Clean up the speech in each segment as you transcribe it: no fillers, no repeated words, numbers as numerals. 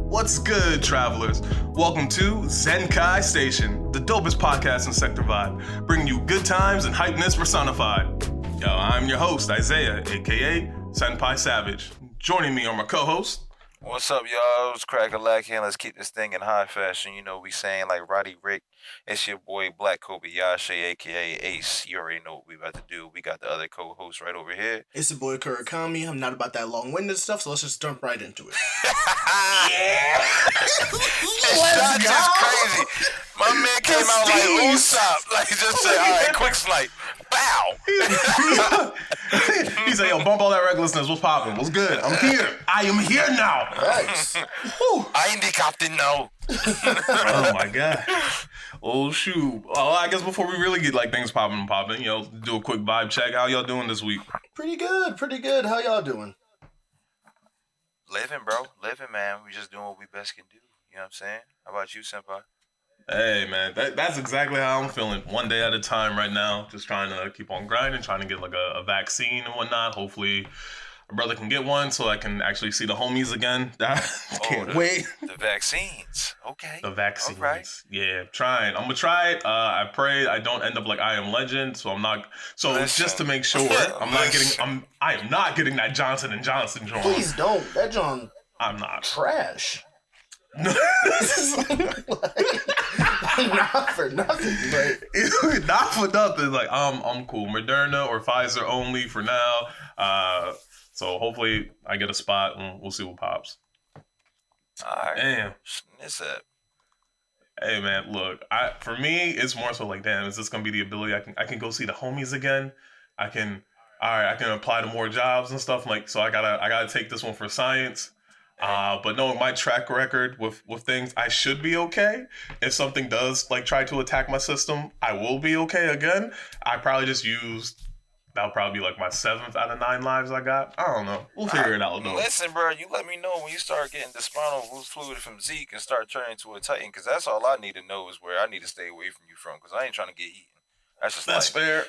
What's good, travelers? Welcome to Zenkai Station, the dopest podcast in Sector Vibe, bringing you good times and hypeness personified. Yo, I'm your host, Isaiah, aka Senpai Savage. Joining me are my co-host. What's up, y'all? It's Crack-a-Lack here. Let's keep this thing in high fashion. You know, we saying like Roddy Rick. It's your boy Black Kobayashi, a.k.a. Ace. You already know what we about to do. We got the other co-host right over here. It's your boy Kurakami. I'm not about that long-winded stuff, so let's just jump right into it. Yeah! That's just crazy. My man came out like Usopp. Like, just said, all right, quick slight. Bow! He said, yo, bump all that recklessness. What's poppin'? What's good? I'm here. I am here now. Nice. I ain't the captain now. Oh, my God. Oh, shoot. Well, I guess before we really get like things popping, you know, do a quick vibe check. How y'all doing this week? Pretty good. How y'all doing? Living, bro. Living, man. We just doing what we best can do. You know what I'm saying? How about you, Senpai? Hey, man, that's exactly how I'm feeling. One day at a time right now. Just trying to keep on grinding, trying to get like a vaccine and whatnot. Hopefully my brother can get one so I can actually see the homies again. Can't wait. The vaccines. Okay. The vaccines. All right. Yeah, trying. I'm going to try it. I pray I don't end up like I Am Legend, so I'm not. So Listen. just to make sure I am not getting that Johnson & Johnson joint. Please don't. That John. I'm not. Trash. Not for nothing, but not for nothing. Like I'm cool. Moderna or Pfizer only for now. So hopefully I get a spot and we'll see what pops. All right. Damn. It's up. Hey man, look. For me, it's more so like, damn, is this gonna be the ability I can go see the homies again? I can apply to more jobs and stuff. Like, so I gotta take this one for science. But knowing my track record with things, I should be okay. If something does like try to attack my system, I will be okay again. I probably just that'll probably be like my 7th out of 9 lives I got. I don't know. We'll figure it out though. Listen, bro, you let me know when you start getting the spinal fluid from Zeke and start turning into a Titan, because that's all I need to know is where I need to stay away from you from, because I ain't trying to get eaten. That's fair.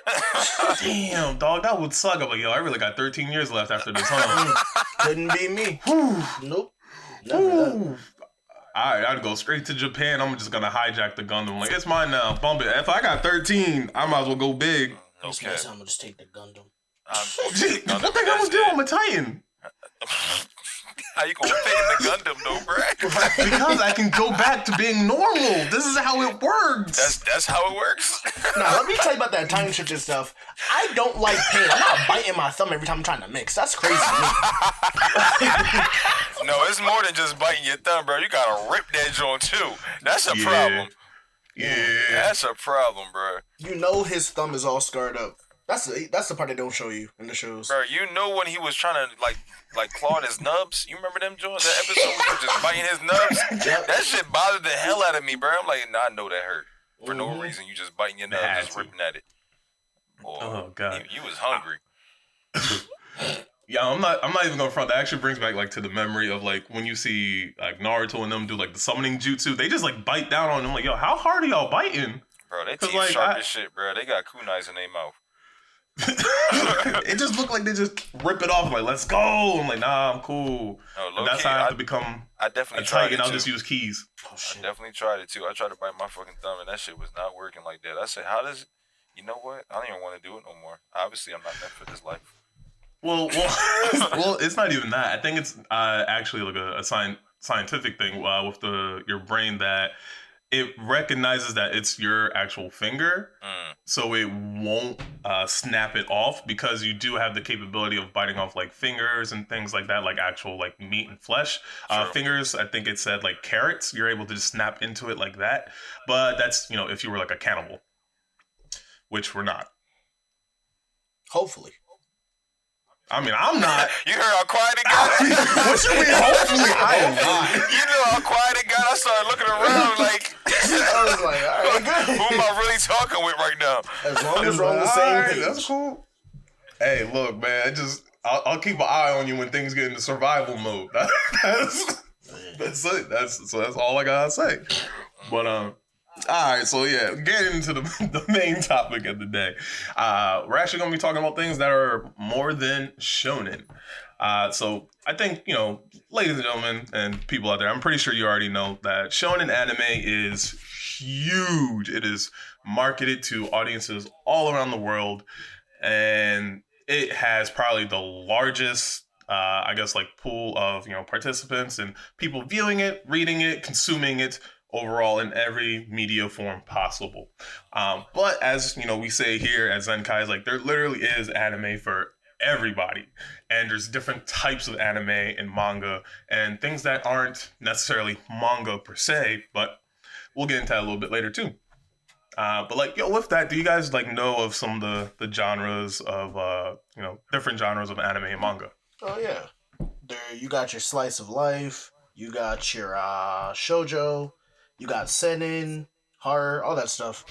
Damn, dog, that would suck. I'm like, yo, I really got 13 years left after this, huh? Couldn't be me. Nope. Never. Alright, I'd go straight to Japan. I'm just gonna hijack the Gundam. Like, it's mine now. Bump it. If I got 13, I might as well go big. Okay. Next time I'm gonna just take the Gundam. What the hell was doing with Titan? How you gonna fit in the Gundam though, bro? Because I can go back to being normal. This is how it works. That's how it works. Now, let me tell you about that time shifting stuff. I don't like pain. I'm not biting my thumb every time I'm trying to mix. That's crazy to me. No, it's more than just biting your thumb, bro. You gotta rip that joint too. That's a problem. Yeah. That's a problem, bro. You know his thumb is all scarred up. That's the part they don't show you in the shows. Bro, you know when he was trying to like clawing his nubs? You remember them joints? That episode where he was just biting his nubs? Yep. That shit bothered the hell out of me, bro. I'm like, nah, I know that hurt. For no reason, you just biting your nubs, just ripping at it. Boy, oh god, you was hungry. Yeah, I'm not even gonna front. That actually brings back like to the memory of like when you see like Naruto and them do like the summoning jutsu. They just like bite down on them. Like, yo, how hard are y'all biting? Bro, they teeth like, sharp as shit, bro. They got kunais in their mouth. It just looked like they just rip it off. Like, let's go. I'm like, nah, I'm cool. No, that's how I have to become. I definitely tried it. I'll just use keys. I definitely tried it too. I tried to bite my fucking thumb, and that shit was not working like that. I said, how does? You know what? I don't even want to do it no more. Obviously, I'm not meant for this life. Well, it's not even that. I think it's actually like a scientific thing with your brain that it recognizes that it's your actual finger, so it won't snap it off because you do have the capability of biting off like fingers and things like that, like actual like meat and flesh. Fingers, I think it said like carrots, you're able to just snap into it like that. But that's, you know, if you were like a cannibal, which we're not. Hopefully. I mean, I'm not. You heard how quiet it got? What you mean, hopefully? I am not. You know how quiet it got? I started looking around like, I was like, all right, good. Who am I really talking with right now? As long as we're on the same page. That's cool. Hey, look, man, I'll keep an eye on you when things get into survival mode. That's it. That's all I gotta say. But all right, so yeah, getting into the main topic of the day. We're actually going to be talking about things that are more than shonen. So I think, ladies and gentlemen and people out there, I'm pretty sure you already know that shonen anime is huge. It is marketed to audiences all around the world, and it has probably the largest, I guess, like pool of participants and people viewing it, reading it, consuming it overall in every media form possible. But as we say here at Zenkai, is like there literally is anime for everybody, and there's different types of anime and manga and things that aren't necessarily manga per se, but we'll get into that a little bit later too. But like, with that, do you guys like know of some of the genres of different genres of anime and manga? Oh yeah, there you got your slice of life, you got your shojo, you got seinen, horror, all that stuff.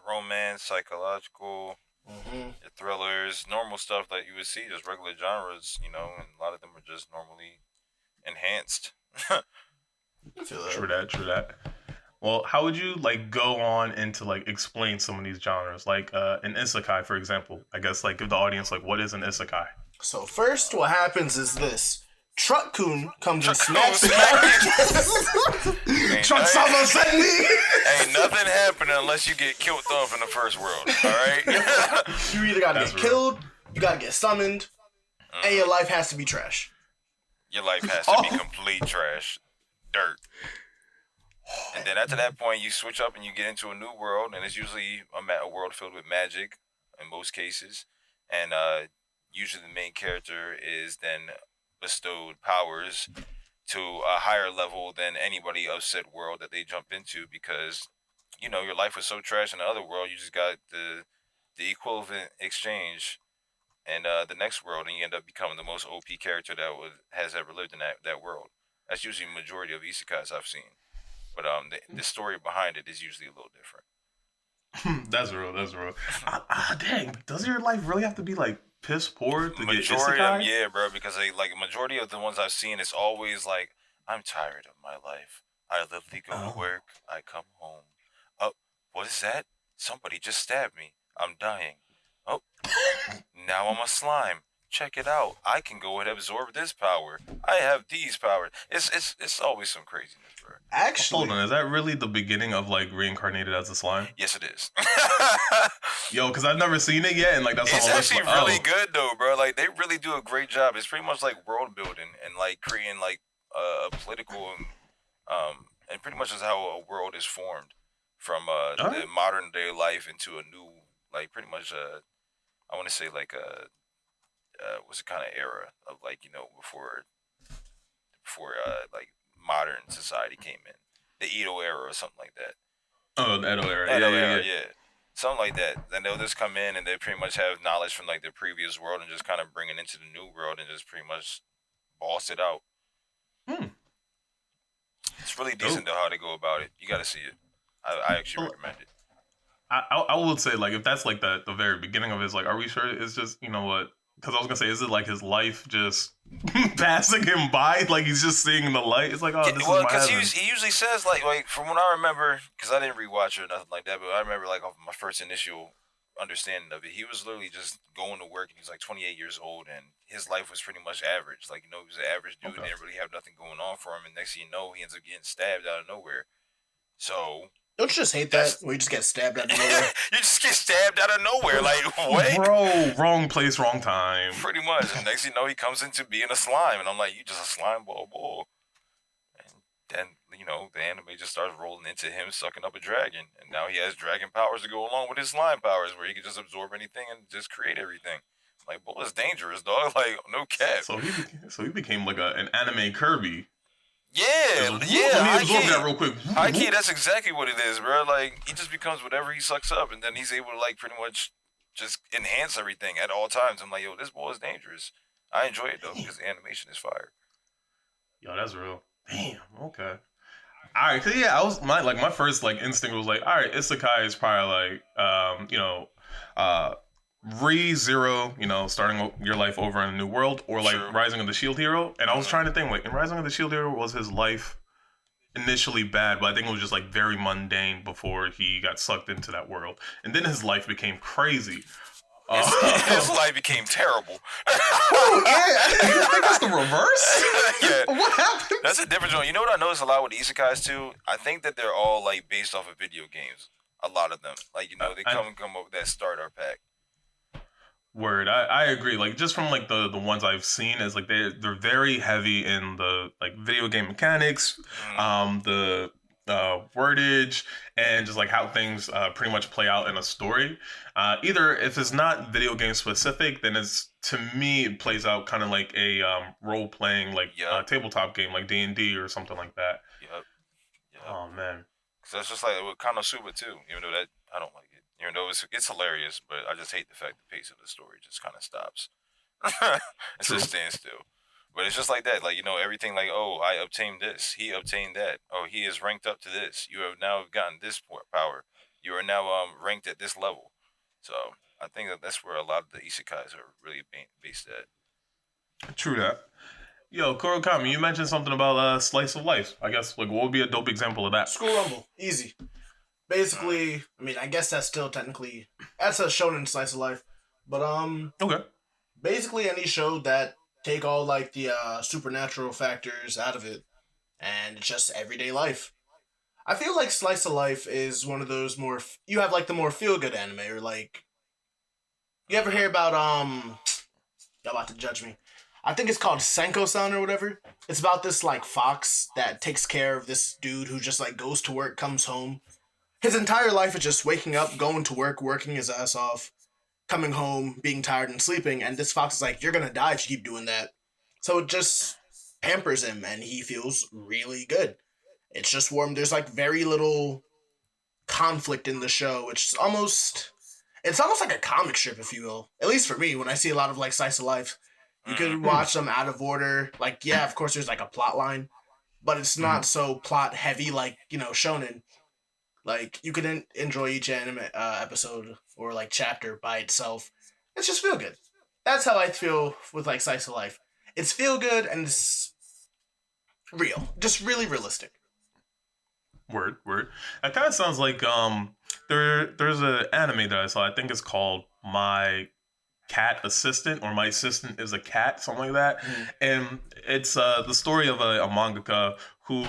Romance, psychological, Mm-hmm. your thrillers, normal stuff that you would see, just regular genres, and a lot of them are just normally enhanced. I feel that. True that. Well, how would you like go on into like explain some of these genres, like an isekai, for example? I guess like give the audience like what is an isekai? So first, what happens is this: Truck-kun comes and smacks Truck Sama send me. Ain't nothing happening unless you get killed off in the first world, alright? You either gotta That's get real. killed, you gotta get summoned, and your life has to be trash. Your life has to be complete trash. Dirt. And then after that point, you switch up and you get into a new world, and it's usually a world filled with magic in most cases. And usually the main character is then bestowed powers to a higher level than anybody of said world that they jump into because, your life was so trash in the other world, you just got the equivalent exchange and the next world, and you end up becoming the most OP character that has ever lived in that world. That's usually the majority of isekais I've seen. But the story behind it is usually a little different. That's real. Dang, does your life really have to be like piss poor to Majority get of them, isekai? yeah, bro, because majority of the ones I've seen, it's always like, I'm tired of my life. I literally go to work, I come home. Oh, what is that? Somebody just stabbed me. I'm dying. Oh, now I'm a slime. Check it out. I can go and absorb this power. I have these powers. It's always some craziness, bro. Actually, Hold on, is that really the beginning of like reincarnated as a slime? Yes, it is. Yo, because I've never seen it yet, and like that's It's on my list. actually Like, really good though, bro. Like they really do a great job. It's pretty much like world building and like creating like a political and pretty much is how a world is formed from the modern day life into a new like pretty much I want to say like what's the kind of era of like before like modern society came in, the Edo era or something like that. Oh, the Edo era. Edo Yeah. era, yeah. Something like that. Then they'll just come in and they pretty much have knowledge from like the previous world and just kind of bring it into the new world and just pretty much boss it out. It's really decent though how they go about it. You got to see it. I actually recommend it. I would say like if that's like the very beginning of it, is like, are we sure it's just what? Because I was gonna say, is it like his life just passing him by, like he's just seeing the light? It's like, oh, this is my because heaven. he usually says like from what I remember, because I didn't rewatch it or nothing like that, but I remember like off my first initial understanding of it, he was literally just going to work and he was like 28 years old and his life was pretty much average. Like he was an average dude, didn't really have nothing going on for him, and next thing you know, he ends up getting stabbed out of nowhere. So don't you just hate that where you just get stabbed out of nowhere? you just get stabbed out of nowhere. Like, what? Bro, wrong place, wrong time. Pretty much. And next thing you know, he comes into being a slime. And I'm like, you just a slime ball. And then, the anime just starts rolling into him sucking up a dragon. And now he has dragon powers to go along with his slime powers where he can just absorb anything and just create everything. Like, bull is dangerous, dog. Like, no cap. So he became like an anime Kirby. Yeah. Let me absorb that real quick. High key, that's exactly what it is, bro. Like, he just becomes whatever he sucks up, and then he's able to, like, pretty much just enhance everything at all times. I'm like, yo, this boy is dangerous. I enjoy it, though, because the animation is fire. Yo, that's real. Damn, okay. Alright, cause yeah, my first, like, instinct was like, alright, isekai is probably, like, Re:Zero, starting your life over in a new world, or like True. Rising of the Shield Hero. And I was trying to think, like, in Rising of the Shield Hero, was his life initially bad, but I think it was just like very mundane before he got sucked into that world, and then his life became crazy. His life became terrible. I think that's the reverse. Yeah. What happened? That's a different one. You know what I notice a lot with isekais too? I think that they're all like based off of video games. A lot of them, like they come up with that starter pack. Word, I agree. Like just from like the ones I've seen is like they're very heavy in the like video game mechanics, the wordage, and just like how things pretty much play out in a story. Either if it's not video game specific, then it's to me it plays out kind of like a role playing like tabletop game like D&D or something like that. Yep. Oh man. Cause that's just like with Konosuba too. Even though that I don't like it. Even though it's hilarious, but I just hate the fact the pace of the story just kind of stops. It's just standstill. But it's just like that. Like, everything like, oh, I obtained this. He obtained that. Oh, he is ranked up to this. You have now gotten this power. You are now ranked at this level. So I think that's where a lot of the isekais are really based at. True that. Yo, Kurokami, you mentioned something about slice of life. I guess, like, what would be a dope example of that? School Rumble. Easy. Basically, I mean, I guess that's still that's a shonen slice of life. But, okay. Basically any show that take all, like, the supernatural factors out of it, and it's just everyday life. I feel like slice of life is one of those you have, like, the more feel-good anime, or, like, you ever hear about, y'all about to judge me. I think it's called Senko-san or whatever. It's about this, like, fox that takes care of this dude who just, like, goes to work, comes home. His entire life is just waking up, going to work, working his ass off, coming home, being tired and sleeping, and this fox is like, you're gonna die if you keep doing that. So it just pampers him, and he feels really good. It's just warm. There's, like, very little conflict in the show. It's almost like a comic strip, if you will. At least for me, when I see a lot of, like, slice of life. You could watch them out of order. Like, yeah, of course there's, like, a plot line, but it's not so plot heavy like, Shonen. Like, you can enjoy each anime episode or, like, chapter by itself. It's just feel good. That's how I feel with, like, slice of life. It's feel good and it's real. Just really realistic. Word. That kind of sounds like there's an anime that I saw. I think it's called My Cat Assistant, or My Assistant is a Cat, something like that. And it's the story of a mangaka who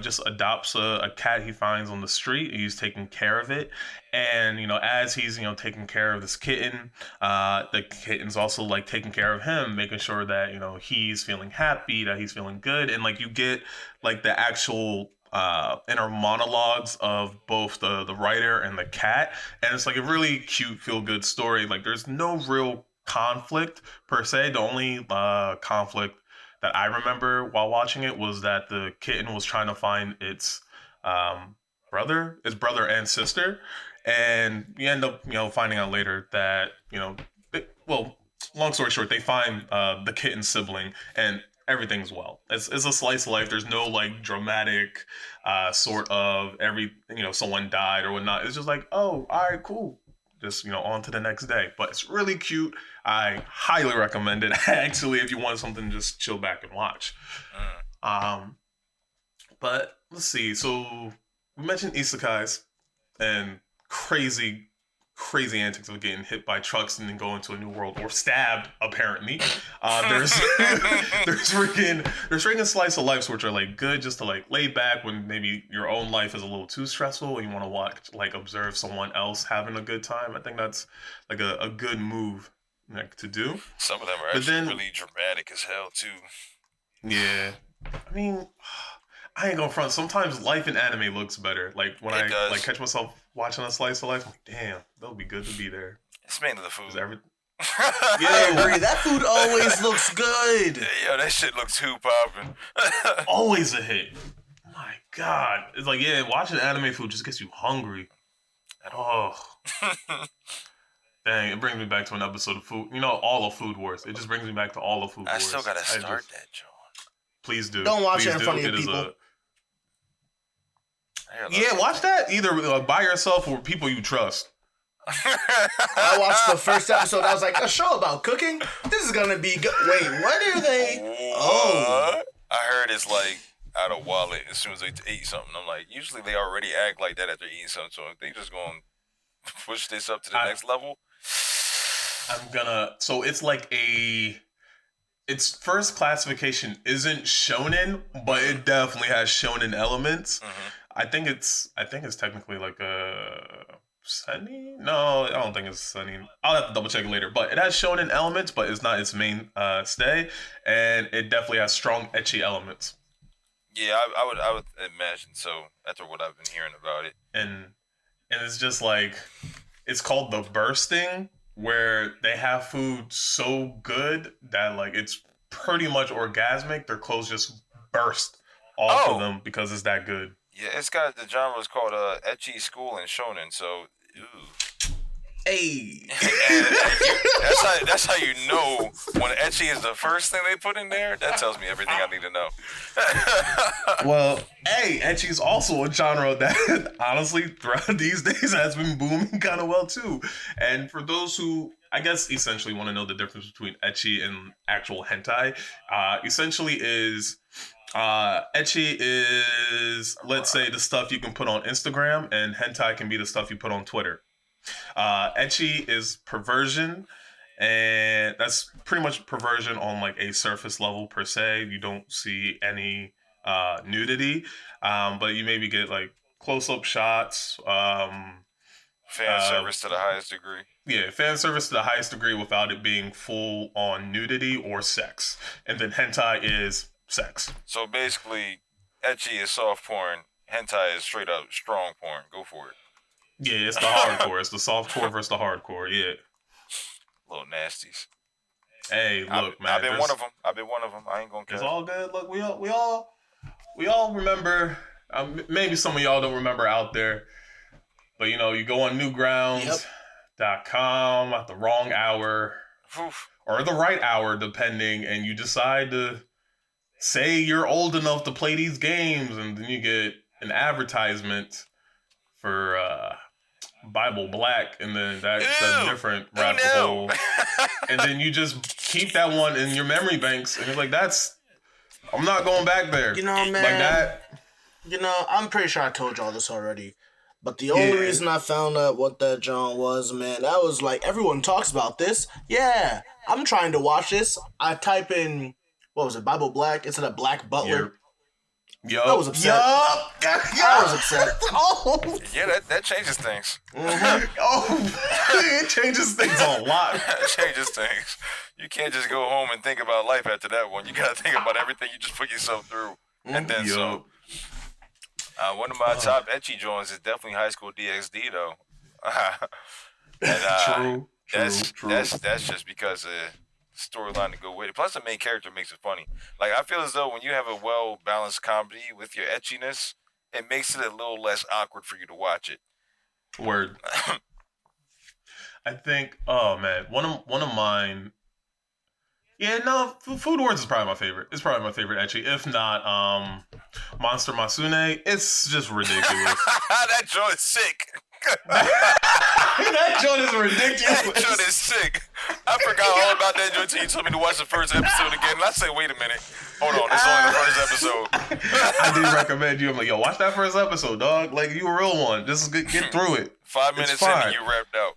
just adopts a cat he finds on the street. He's taking care of it, and as he's taking care of this kitten, the kitten's also like taking care of him, making sure that he's feeling happy, that he's feeling good, and like you get like the actual inner monologues of both the writer and the cat, and it's like a really cute, feel good story. Like there's no real conflict per se. The only conflict that I remember while watching it was that the kitten was trying to find its brother and sister, and you end up finding out later that long story short, they find the kitten's sibling, and everything's well. It's a slice of life. There's no like dramatic sort of someone died or whatnot. It's just like, oh, all right, cool. Just on to the next day. But it's really cute. I highly recommend it. Actually, if you want something, just chill back and watch. But let's see. So we mentioned isekais and crazy antics of getting hit by trucks and then going to a new world, or stabbed, apparently. There's freaking slice of lives which are like good just to like lay back when maybe your own life is a little too stressful and you want to watch, like, observe someone else having a good time. I think that's like a good move to do. Some of them are actually really dramatic as hell too. Yeah. I mean, I ain't gonna front. Sometimes life in anime looks better. Like when I like catch myself watching a slice of life, I'm like, damn, that would be good to be there. It's mainly the food. Yeah, I agree. That food always looks good. Yo, that shit looks too popping. Always a hit. Oh my God. It's like, yeah, watching anime food just gets you hungry. Oh. Dang, it brings me back to an episode of Food. All of Food Wars. It just brings me back to all of Food Wars. I still gotta start that, John. Please do. Don't watch it in front of your people. Yeah, watch that either by yourself or people you trust. I watched the first episode. I was like, a show about cooking? This is gonna be good. Wait, what are they? Oh. I heard it's like out of wallet as soon as they eat something. I'm like, usually they already act like that after eating something. So if they just gonna push this up to the next level. So it's like its first classification isn't shonen, but it definitely has shonen elements. Mm-hmm. I think it's technically like a Sunny? No, I don't think it's Sunny. I'll have to double check it later. But it has shonen elements, but it's not its main stay, and it definitely has strong ecchi elements. Yeah, I would imagine so. After what I've been hearing about it, And it's just like it's called the bursting, where they have food so good that like it's pretty much orgasmic. Their clothes just burst off of oh them because it's that good. yeah, it's got the genre is called ecchi school and shonen. So, ooh. Hey. And that's how you know when ecchi is the first thing they put in there. That tells me everything I need to know. Well, hey, ecchi is also a genre that honestly throughout these days has been booming kind of well too. And for those who I guess essentially want to know the difference between ecchi and actual hentai, essentially is ecchi is, let's say, the stuff you can put on Instagram, and hentai can be the stuff you put on Twitter. Ecchi is perversion, and that's pretty much perversion on like a surface level per se. You don't see any nudity, but you maybe get like close up shots. Fan service to the highest degree. Yeah, fan service to the highest degree without it being full on nudity or sex. And then hentai is sex. So basically, ecchi is soft porn. Hentai is straight up strong porn. Go for it. Yeah, it's the hardcore. It's the softcore versus the hardcore. Yeah. Little nasties. Hey, look, man. I've been one of them. I ain't gonna care. It's all good. Look, we all remember. Maybe some of y'all don't remember out there, but you know, you go on newgrounds.com at the wrong hour Oof. or the right hour, depending, and you decide to say you're old enough to play these games, and then you get an advertisement for Bible Black, and then that's a different rabbit hole. And then you just keep that one in your memory banks, and you're like, I'm not going back there. You know, man. Like that. You know, I'm pretty sure I told y'all this already. But the only reason I found out what that John was, man, that was like, everyone talks about this. Yeah, I'm trying to watch this. I type in, what was it, Bible Black instead of Black Butler. Yup. I was upset. I was upset. Oh. Yeah, that changes things. Mm-hmm. It changes things a lot. It changes things. You can't just go home and think about life after that one. You gotta think about everything you just put yourself through. And then some. One of my top ecchi joints is definitely High School DxD though. And, True. That's just because storyline to go with it. Plus, the main character makes it funny. Like, I feel as though when you have a well-balanced comedy with your etchiness, it makes it a little less awkward for you to watch it. Word. I think, oh man, one of mine. Yeah, no, Food Wars is probably my favorite. It's probably my favorite ecchi. If not, Monster Masune. It's just ridiculous. That joint is sick. That joint is ridiculous. That joint is sick. I forgot all about that joint until you told me to watch the first episode again. And I said, wait a minute. Hold on, this is only the first episode. I did recommend you. I'm like, yo, watch that first episode, dog. Like, you a real one. Just get through it. 5 minutes in and you wrapped out.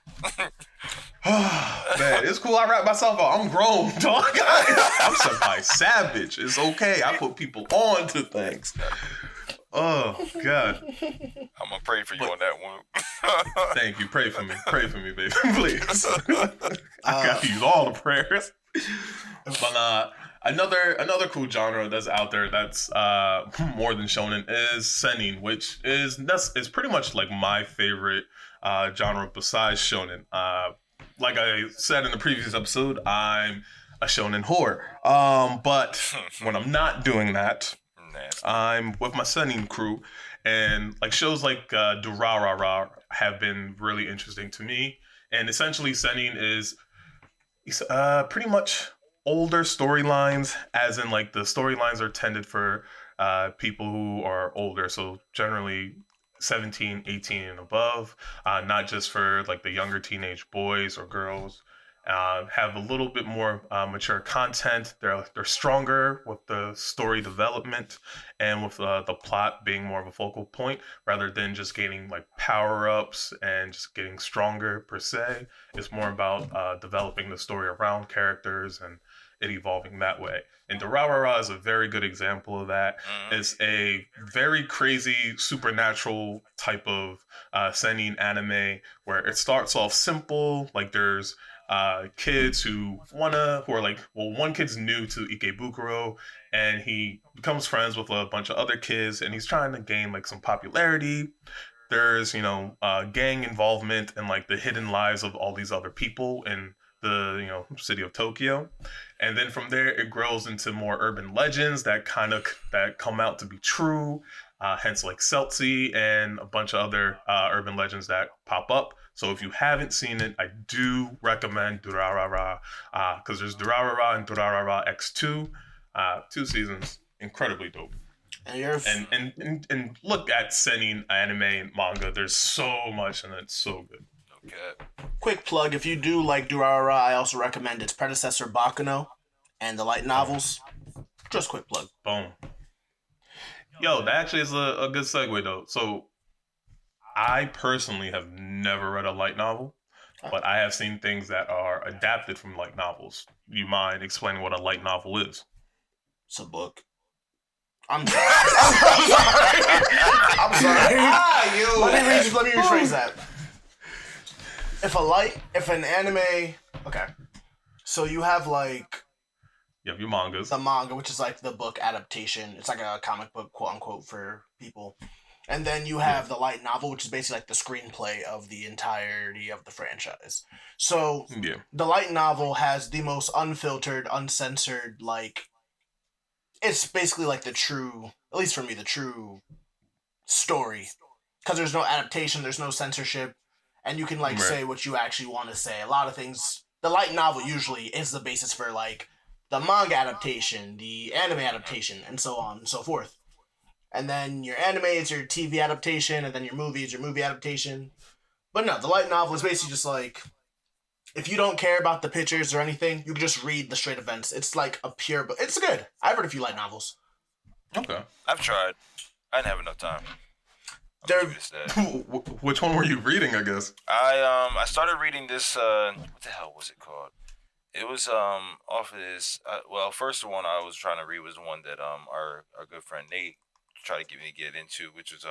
Man, it's cool. I wrap myself out. I'm grown, dog. I'm Senpai Savage. It's okay. I put people on to things. Oh, God. I'm going to pray for you on that one. Thank you. Pray for me. Pray for me, baby. Please. I got to use all the prayers. But another cool genre that's out there that's more than shonen is seinen, which is pretty much like my favorite genre besides shonen. Like I said in the previous episode, I'm a shonen whore. But when I'm not doing that, I'm with my seinen crew, and like shows like Durarara have been really interesting to me. And essentially, seinen is pretty much older storylines, as in like the storylines are tended for people who are older, so generally 17, 18 and above, not just for like the younger teenage boys or girls. have a little bit more mature content. They're stronger with the story development and with the plot being more of a focal point rather than just gaining like power ups and just getting stronger per se. It's more about developing the story around characters and it evolving that way. And Durarara is a very good example of that. It's a very crazy supernatural type of seinen anime where it starts off simple, like there's kids who are like, well, one kid's new to Ikebukuro, and he becomes friends with a bunch of other kids, and he's trying to gain like some popularity. There's gang involvement and like the hidden lives of all these other people in the city of Tokyo, and then from there it grows into more urban legends that come out to be true. Hence, like Celtsy and a bunch of other urban legends that pop up. So if you haven't seen it, I do recommend Durarara because there's Durarara and Durarara X2, 2 seasons, incredibly dope. And look at seinen anime and manga. There's so much and it's so good. Okay. Quick plug: if you do like Durarara, I also recommend its predecessor Bakuno and the light novels. Just quick plug. Boom. Yo, that actually is a good segue though. So I personally have never read a light novel, but I have seen things that are adapted from light novels. You mind explaining what a light novel is? It's a book. I'm sorry. I'm sorry. Let me rephrase that. If an anime, okay. So you have like you have your mangas. The manga, which is like the book adaptation. It's like a comic book, quote unquote, for people. And then you have the light novel, which is basically like the screenplay of the entirety of the franchise. So the light novel has the most unfiltered, uncensored, like, it's basically like the true, at least for me, the true story. Because there's no adaptation, there's no censorship, and you can like say what you actually want to say. A lot of things, the light novel usually is the basis for like the manga adaptation, the anime adaptation, and so on and so forth. And then your anime is your TV adaptation, and then your movie is your movie adaptation. But no, the light novel is basically just like, if you don't care about the pictures or anything, you can just read the straight events. It's like a pure book. It's good. I've read a few light novels. Okay. I've tried. I didn't have enough time. Which one were you reading, I guess? I started reading this, what the hell was it called? It was off of this, first one I was trying to read was the one that our good friend Nate tried to get me to get into, which was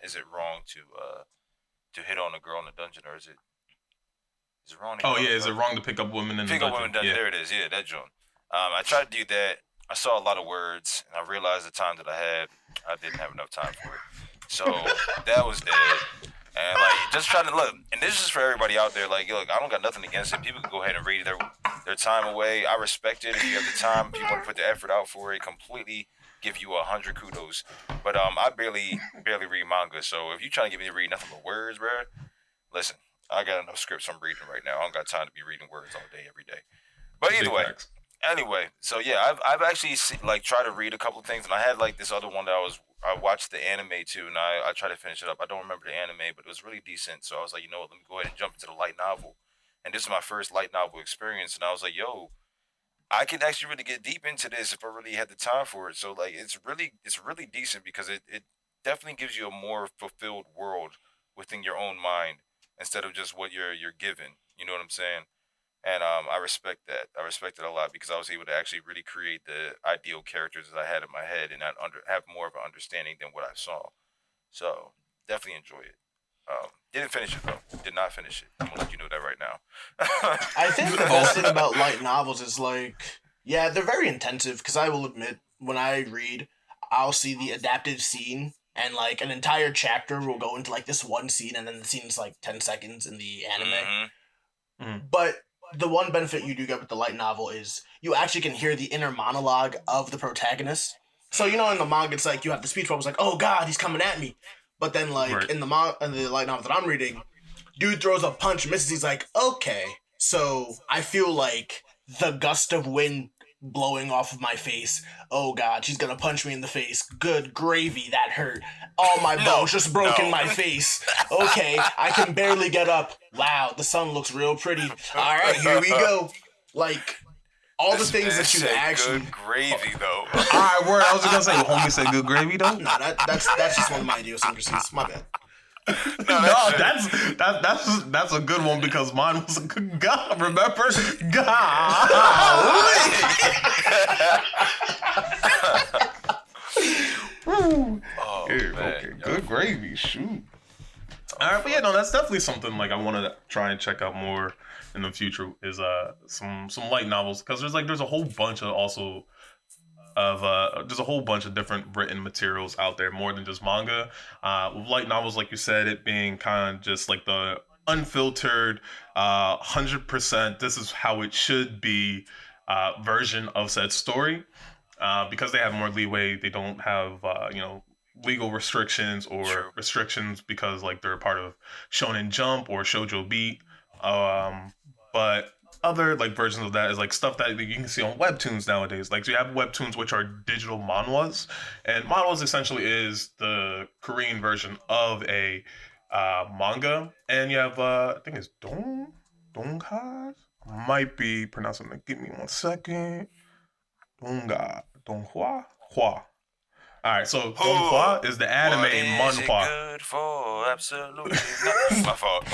is it wrong to hit on a girl in a dungeon, or is it wrong to is it wrong to pick up women in the dungeon? Pick up women in the dungeon, there it is, yeah, that joint. I tried to do that. I saw a lot of words, and I realized the time that I didn't have enough time for it. So that was dead. And like, just trying to look, and this is for everybody out there. Like, look, I don't got nothing against it. People can go ahead and read their time away. I respect it if you have the time, if you want to put the effort out for it. Completely give you 100 kudos. But I barely read manga. So if you trying to get me to read nothing but words, bro, listen, I got enough scripts I'm reading right now. I don't got time to be reading words all day every day. But either way. Anyway, so yeah, I've actually tried to read a couple of things, and I had like this other one that I watched the anime too, and I tried to finish it up. I don't remember the anime, but it was really decent. So I was like, you know what, let me go ahead and jump into the light novel. And this is my first light novel experience, and I was like, yo, I can actually really get deep into this if I really had the time for it. So like, it's really decent because it definitely gives you a more fulfilled world within your own mind instead of just what you're given. You know what I'm saying? And I respect that. I respect it a lot because I was able to actually really create the ideal characters that I had in my head and have more of an understanding than what I saw. So definitely enjoy it. Didn't finish it though. Did not finish it. I'm gonna let you know that right now. I think the best thing about light novels is like, yeah, they're very intensive because I will admit when I read, I'll see the adapted scene and like an entire chapter will go into like this one scene and then the scene is like 10 seconds in the anime. Mm-hmm. But the one benefit you do get with the light novel is you actually can hear the inner monologue of the protagonist. So, you know, in the manga, it's like you have the speech bubbles like, oh God, he's coming at me. But then, like, in the light novel that I'm reading, dude throws a punch, misses, he's like, okay. So I feel like the gust of wind blowing off of my face. Oh God, she's gonna punch me in the face. Good gravy, that hurt. All my bones just broke in my face. Okay, I can barely get up. Wow, the sun looks real pretty. All right, here we go. Like all the things that you actually good gravy though. All right, word. I was just gonna say, homie said good gravy though. Nah, that's just one of my idiosyncrasies. My bad. No, that's a good one because mine was a good God. Remember, God. Oh, Here, man, okay, good gravy. Shoot. All right, but yeah, no, that's definitely something like I want to try and check out more in the future. Is some light novels because there's a whole bunch of also. There's a whole bunch of different written materials out there, more than just manga. With light novels, like you said, it being kind of just like the unfiltered, 100%. This is how it should be version of said story, because they have more leeway. They don't have legal restrictions or restrictions because like they're a part of Shonen Jump or Shoujo Beat. But other like versions of that is like stuff that you can see on webtoons nowadays. Like so you have webtoons which are digital manhwas, and manhwas essentially is the Korean version of a manga. And you have I think it's Donghwa. Might be pronouncing it. Give me 1 second. Donghwa. All right, so Donghwa is the anime manhwa. Good for absolutely my fault.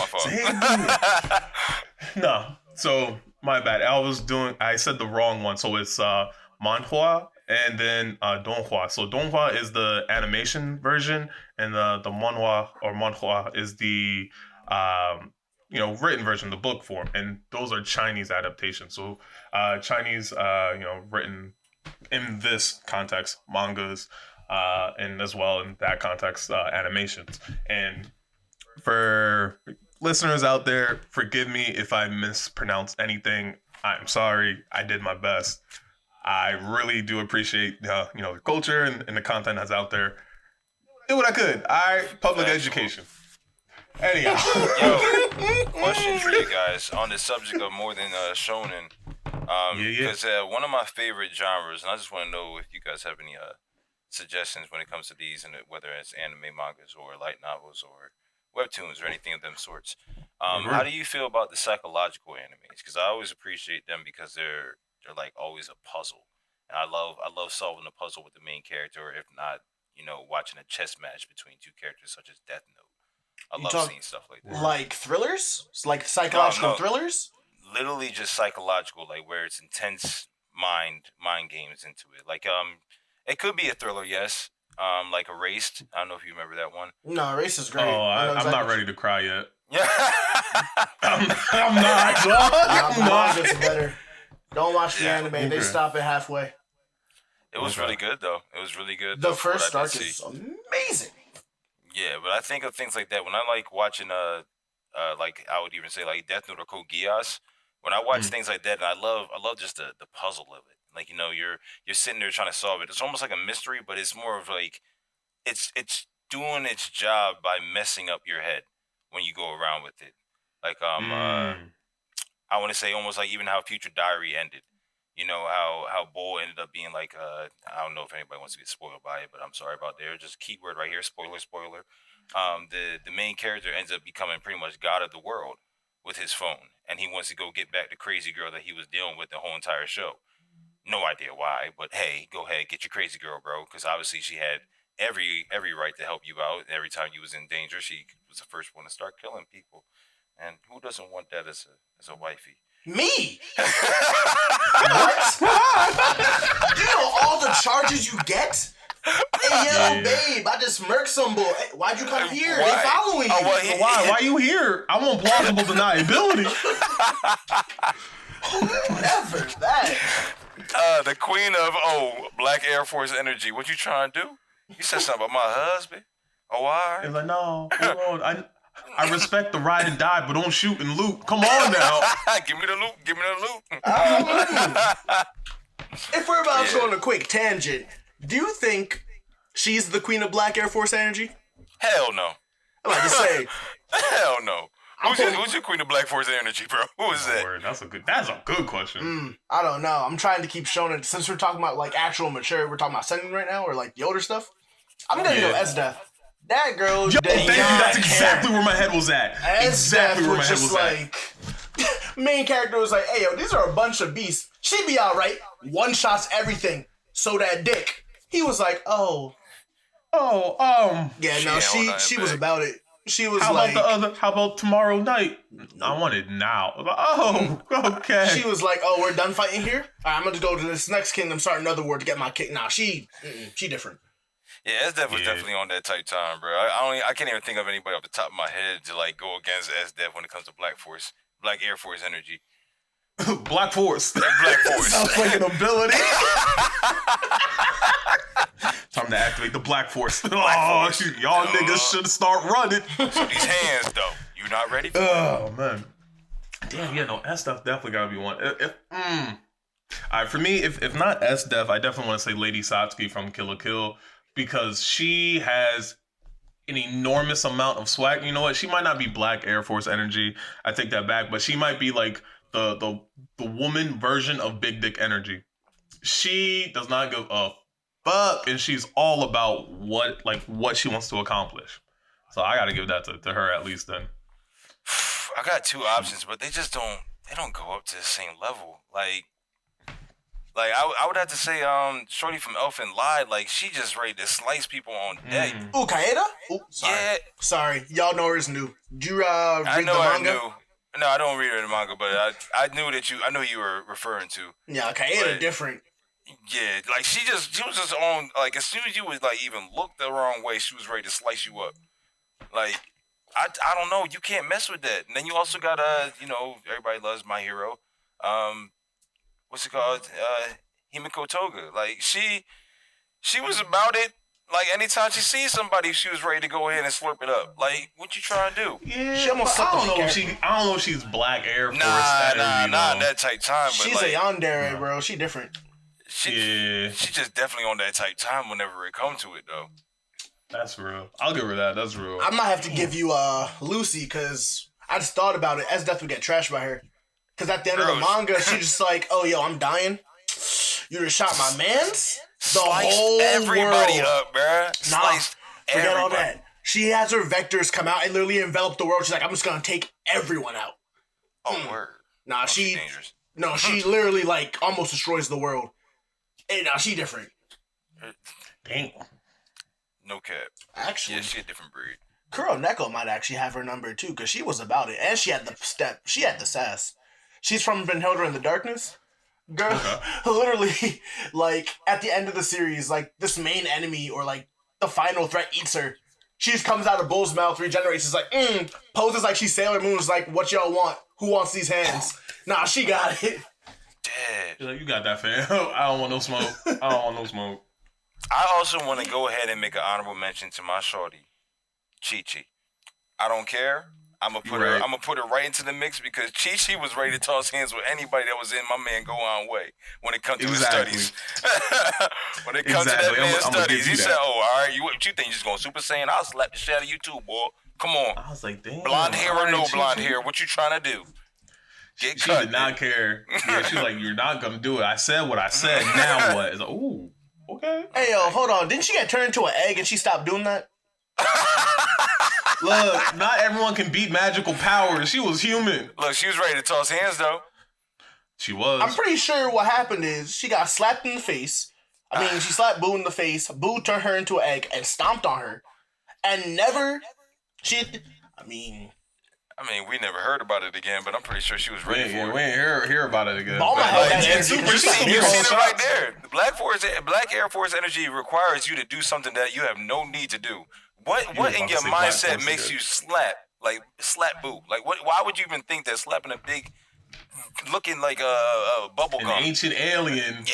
No, so my bad. I said the wrong one. So it's manhwa and then donghua. So donghua is the animation version, and the manhwa is the written version, the book form, and those are Chinese adaptations. So Chinese written in this context mangas, and as well in that context animations. And for listeners out there, forgive me if I mispronounce anything. I'm sorry. I did my best. I really do appreciate the culture and the content that's out there. Do what I could. Public education. Anyhow. Yo, question for you guys on the subject of more than shonen. Because one of my favorite genres, and I just want to know if you guys have any suggestions when it comes to these, and whether it's anime mangas or light novels or webtoons or anything of them sorts. How do you feel about the psychological animes? Because I always appreciate them because they're like always a puzzle, and I love solving the puzzle with the main character, or if not, watching a chess match between two characters such as Death Note. I love seeing stuff like that. Like thrillers, like psychological thrillers. Literally just psychological, like where it's intense mind games into it. Like it could be a thriller, yes. Like Erased. I don't know if you remember that one. No, Erased is great. Oh, I'm not ready to cry yet. Yeah. I'm not. It's better. Don't watch the anime. Okay. They stop it halfway. It was really good, though. It was really good. The first arc is amazing. Yeah, but I think of things like that when I like watching like I would even say like Death Note or Code Geass. When I watch things like that, and I love just the puzzle of it. Like you're sitting there trying to solve it. It's almost like a mystery, but it's more of like it's doing its job by messing up your head when you go around with it. Like I want to say almost like even how Future Diary ended. How Bull ended up being like I don't know if anybody wants to get spoiled by it, but I'm sorry about that. Just keyword right here, spoiler. The main character ends up becoming pretty much god of the world with his phone, and he wants to go get back the crazy girl that he was dealing with the whole entire show. No idea why, but hey, go ahead, get your crazy girl, bro, because obviously she had every right to help you out. Every time you was in danger, she was the first one to start killing people, and who doesn't want that as a wifey? Me? What? You know all the charges you get? Hey, babe, I just murked some boy. Hey, why'd you come here? Why? They following you. Why you here? I want plausible deniability. Never that. The queen of Black Air Force energy. What you trying to do? You said something about my husband. Oh, why? It's like, no, hold on. I respect the ride and die, but don't shoot and loot. Come on now. Give me the loot. If we're about to go on a quick tangent, do you think she's the queen of Black Air Force energy? Hell no. I'm about to say. Hell no. Who's your queen of Black Force energy, bro? Who is that? Word, that's a good question. I don't know. I'm trying to keep Shonen. Since we're talking about like actual mature, we're talking about sending right now or like the older stuff. I'm gonna go S-Def. That girl. Yo, thank you. That's exactly where my head was at. Exactly where my head was at. Main character was like, "Hey, yo, these are a bunch of beasts. She be alright. One shots everything. So that dick." He was like, "Oh, yeah, no, she was about it. She was how about tomorrow night? I want it now." Okay. She was like, "Oh, we're done fighting here. All right, I'm gonna go to this next kingdom, start another war to get my kick." Nah, she different. Yeah, S-Def was definitely on that type time, bro. I can't even think of anybody off the top of my head to like go against S-Def when it comes to Black Air Force energy. Black Force. Black Force. Sounds like an ability. Time to activate the Black Force. Force. Y'all niggas should start running. So these hands, though, you not ready for Oh, man. Damn, yeah, no, S-Def definitely gotta be one. All right, for me, if not S-Def, I definitely want to say Lady Satsuki from Kill la Kill, because she has an enormous amount of swag. You know what? She might not be Black Air Force energy. I take that back, but she might be like the woman version of Big Dick energy. She does not give a fuck, and she's all about what she wants to accomplish. So I gotta give that to her at least then. I got two options, but they don't go up to the same level. Like I would have to say, Shorty from Elfin Lied, like she just ready to slice people on deck. Ooh, Kaeda? Ooh, sorry. Yeah. Sorry, y'all know her is new. Do you read the manga? I knew. No, I don't read her the manga, but I knew you were referring to. Yeah, Kaeda different. Yeah, like she was just on, like as soon as you was like even look the wrong way, she was ready to slice you up. Like I don't know, you can't mess with that. And then you also got everybody loves My Hero. What's it called? Himiko Toga. Like she was about it. Like anytime she sees somebody, she was ready to go ahead and slurp it up. Like what you trying to do? Yeah, I don't know if she's Black Air Force. Nah, that type time. But she's a yandere, bro. She different. She's just definitely on that type time whenever it comes to it, though. That's real. I'll give her that. That's real. I might have to give you Lucy, because I just thought about it. S-Def would get trashed by her. Because at the end of the manga, she just like, "Oh, yo, I'm dying. You just shot my mans? The whole everybody world up, bruh. Nah, forget all that. She has her vectors come out and literally envelop the world. She's like, I'm just going to take everyone out. Word. Nah, she's dangerous. No, she literally like almost destroys the world. Hey, nah, she different. Damn. No cap. Actually. Yeah, she a different breed. Kuroneko might actually have her number too, because she was about it. And she had the step. She had the sass. She's from Benhilder in the Darkness. Girl, literally, like, at the end of the series, like, this main enemy or, like, the final threat eats her. She just comes out of Bull's mouth, regenerates, is like, poses like she's Sailor Moon, is like, what y'all want? Who wants these hands? Nah, she got it. Dead. Like, you got that, fam. I don't want no smoke. I also want to go ahead and make an honorable mention to my shorty, Chi-Chi. I don't care. I'm gonna put her right into the mix, because Chi-Chi was ready to toss hands with anybody that was in my man Gohan way when it comes to his studies. When it comes to that man's studies, he said, "Oh, all right, what you think? You just going Super Saiyan? I'll slap the shit out of you too, boy. Come on." I was like, "Damn, blonde hair or no blonde hair? What you trying to do?" She did not care. Yeah, she was like, "You're not gonna do it. I said what I said. Now what?" It's like, ooh, okay. Hey, yo, hold on. Didn't she get turned into an egg and she stopped doing that? Look, not everyone can beat magical powers. She was human. Look, she was ready to toss hands, though. She was. I'm pretty sure what happened is she got slapped in the face. She slapped Boo in the face. Boo turned her into an egg and stomped on her. And never... we never heard about it again, but I'm pretty sure she was ready for it. We ain't hear about it again. You seen it right there. Black Air Force energy requires you to do something that you have no need to do. What in your mindset makes you slap Boo? Like, why would you even think that slapping a big, looking like a bubble gum, an ancient alien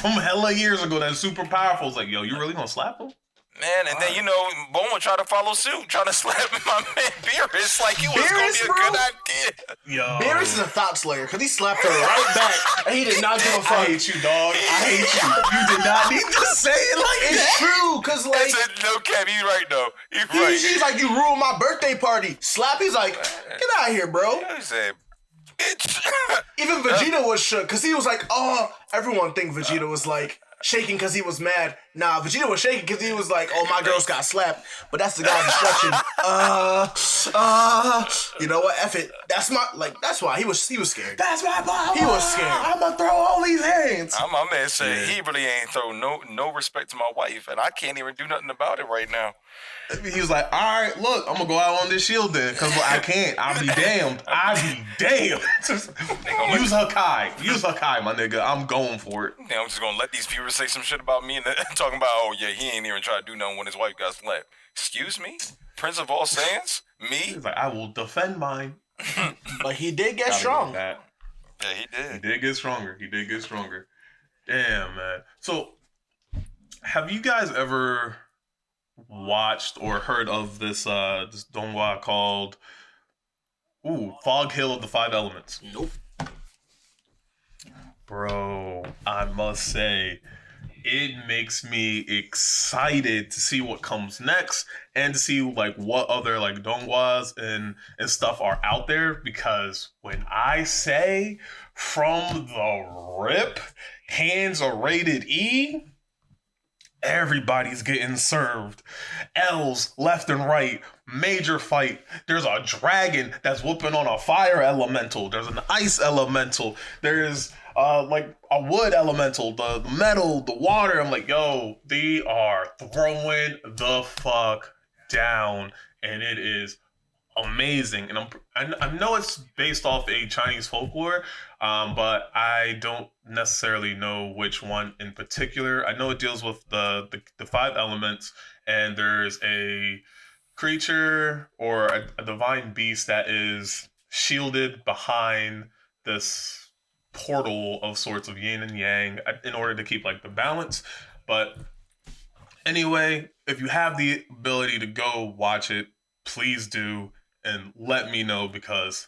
from hella years ago that's super powerful is like, yo, you really gonna slap him? Man, and then, Bowman tried to follow suit, trying to slap my man Beerus like it was going to be a good idea. Yo. Beerus is a thought slayer, because he slapped her right back, and he did not give a fuck. I hate you, dog. I hate you. You did not need to say it like it's that. It's true, because like It's a, no cap, he's right though. he's like, you ruined my birthday party. Slap, he's like, get out of here, bro. He said, bitch. Even Vegeta was shook because he was like, oh, everyone think Vegeta was like shaking because he was mad. Nah, Vegeta was shaking because he was like, oh, my girls got slapped, but that's the God's destruction. You know what? F it. That's why he was scared. That's my power. He was scared. I'm gonna throw all these hands. My man said he really ain't throw no respect to my wife, and I can't even do nothing about it right now. He was like, all right, look, I'm gonna go out on this shield then, because I can't. I'll be damned. I'll be damned. Use Hakai, my nigga. I'm going for it. I'm just gonna let these viewers say some shit about me and talking about, oh yeah, he ain't even try to do nothing when his wife got slapped. Excuse me? Prince of all Saiyans? Me? He's like, I will defend mine. But he did get strong. Yeah, he did. He did get stronger. Damn, man. So, have you guys ever watched or heard of this donghua called Fog Hill of the Five Elements? Nope. Bro, I must say, it makes me excited to see what comes next and to see like what other like donghwas and stuff are out there, because when I say from the rip, hands are rated E, everybody's getting served. L's left and right. Major fight. There's a dragon that's whooping on a fire elemental. There's an ice elemental. There's like a wood elemental, the metal, the water. I'm like, yo, they are throwing the fuck down, and it is amazing. And I know it's based off a Chinese folklore, but I don't necessarily know which one in particular. I know it deals with the five elements, and there's a creature or a divine beast that is shielded behind this portal of sorts of yin and yang in order to keep like the balance. But anyway, if you have the ability to go watch it, please do, and let me know, because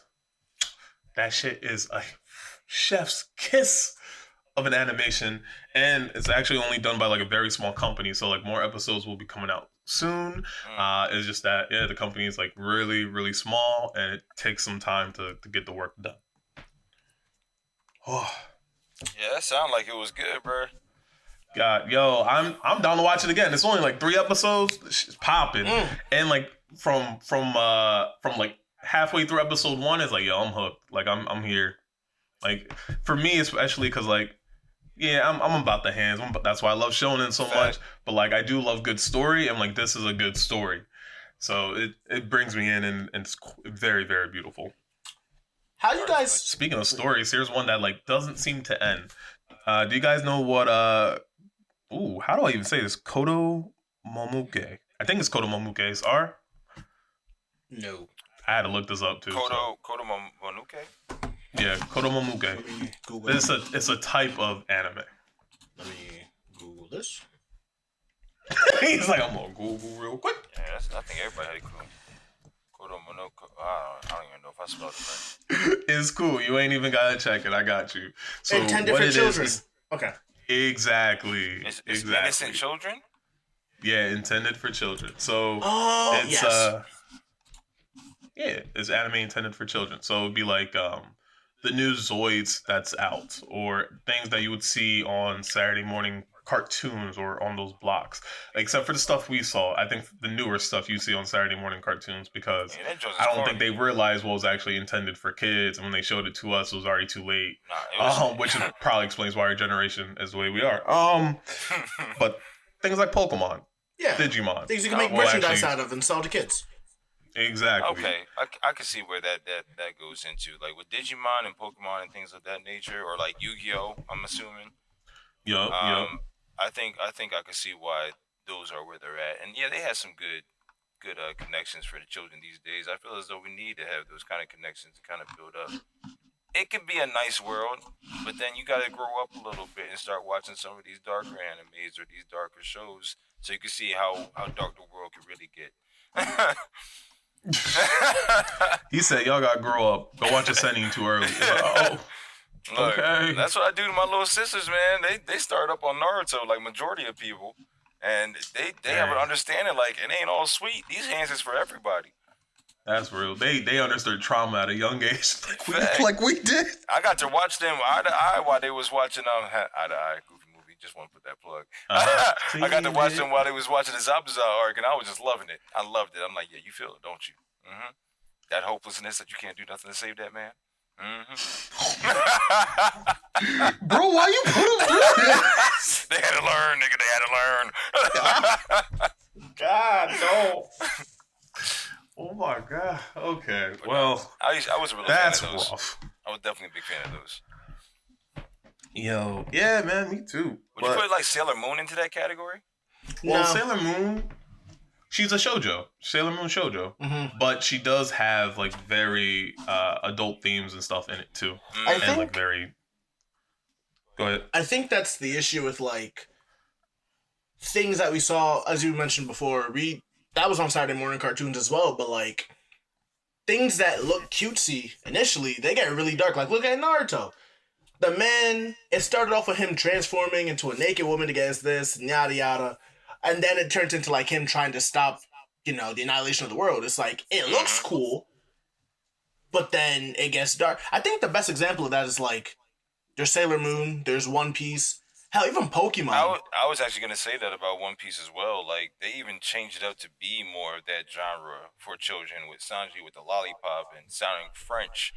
that shit is a chef's kiss of an animation, and it's actually only done by like a very small company, so like more episodes will be coming out soon. It's just that the company is like really, really small, and it takes some time to get the work done. Oh. Yeah, that sounded like it was good, bro. God, yo, I'm down to watch it again. It's only like 3 episodes. It's popping, and like from like halfway through episode 1, it's like, yo, I'm hooked. Like I'm here. Like for me, especially because like, yeah, I'm about the hands. That's why I love Shonen so much. But like, I do love good story, and like this is a good story. So it brings me in, and it's very, very beautiful. How you guys? Speaking of stories, here's one that like doesn't seem to end. Do you guys know what? How do I even say this? Kodo Momuke. I think it's Kodo Momuke's R. No. I had to look this up too. Kodo Momuke. Yeah, Kodo Momuke. Let me Google. It's a type of anime. Let me Google this. He's like, I'm gonna Google real quick. Yeah, I think everybody had a clue. I don't even know if I spelled it right. It's cool. You ain't even gotta check it. I got you. So Intended what for it children. is, Okay. Exactly. It's exactly. innocent children? Yeah, intended for children. So it's yes. Yeah, it's anime intended for children. So it'd be like the new Zoids that's out, or things that you would see on Saturday morning cartoons or on those blocks. Except for the stuff we saw. I think the newer stuff you see on Saturday morning cartoons, because I don't think they realized what was actually intended for kids, and when they showed it to us, it was already too late. Which probably explains why our generation is the way we are. But things like Pokemon, Digimon, things you can make merchandise out of and sell to kids. Exactly. Okay, I can see where that goes into, like with Digimon and Pokemon and things of that nature, or like Yu-Gi-Oh. I'm assuming. Yup. I think I can see why those are where they're at, and yeah, they have some good connections for the children these days. I feel as though we need to have those kind of connections to kind of build up. It could be a nice world, but then you got to grow up a little bit and start watching some of these darker animes or these darker shows, so you can see how dark the world could really get. He said, "Y'all gotta grow up. Go watch Ascending too early." Like, Look, okay. That's what I do to my little sisters, man. They start up on Naruto like majority of people. And they have an understanding like it ain't all sweet. These hands is for everybody. That's real. They understood trauma at a young age, Fact. like we did. I got to watch them eye to eye while they was watching Eye to Eye, goofy movie. Just want to put that plug. I got to watch them while they was watching the Zabuza arc, and I was just loving it. I loved it. I'm like, yeah, you feel it, don't you? Mm-hmm. That hopelessness that you can't do nothing to save that man. Mm-hmm. Bro, why you put him through this? They had to learn, nigga. They had to learn. God, no. Oh my god. Okay. Well, I was a real fan of those. Rough. I was definitely a big fan of those. Yo, yeah, man, me too. Would you put like Sailor Moon into that category? Well, no. Sailor Moon, she's a shoujo. Sailor Moon shoujo. Mm-hmm. But she does have like very adult themes and stuff in it too. I think, like very. Go ahead. I think that's the issue with like things that we saw, as you mentioned before. That was on Saturday morning cartoons as well, but like things that look cutesy initially, they get really dark. Like look at Naruto. The man, it started off with him transforming into a naked woman to get his this, and yada yada. And then it turns into like him trying to stop, the annihilation of the world. It's like, it looks cool, but then it gets dark. I think the best example of that is like, there's Sailor Moon, there's One Piece, hell, even Pokemon. I was actually going to say that about One Piece as well. Like, they even changed it up to be more of that genre for children with Sanji with the lollipop and sounding French.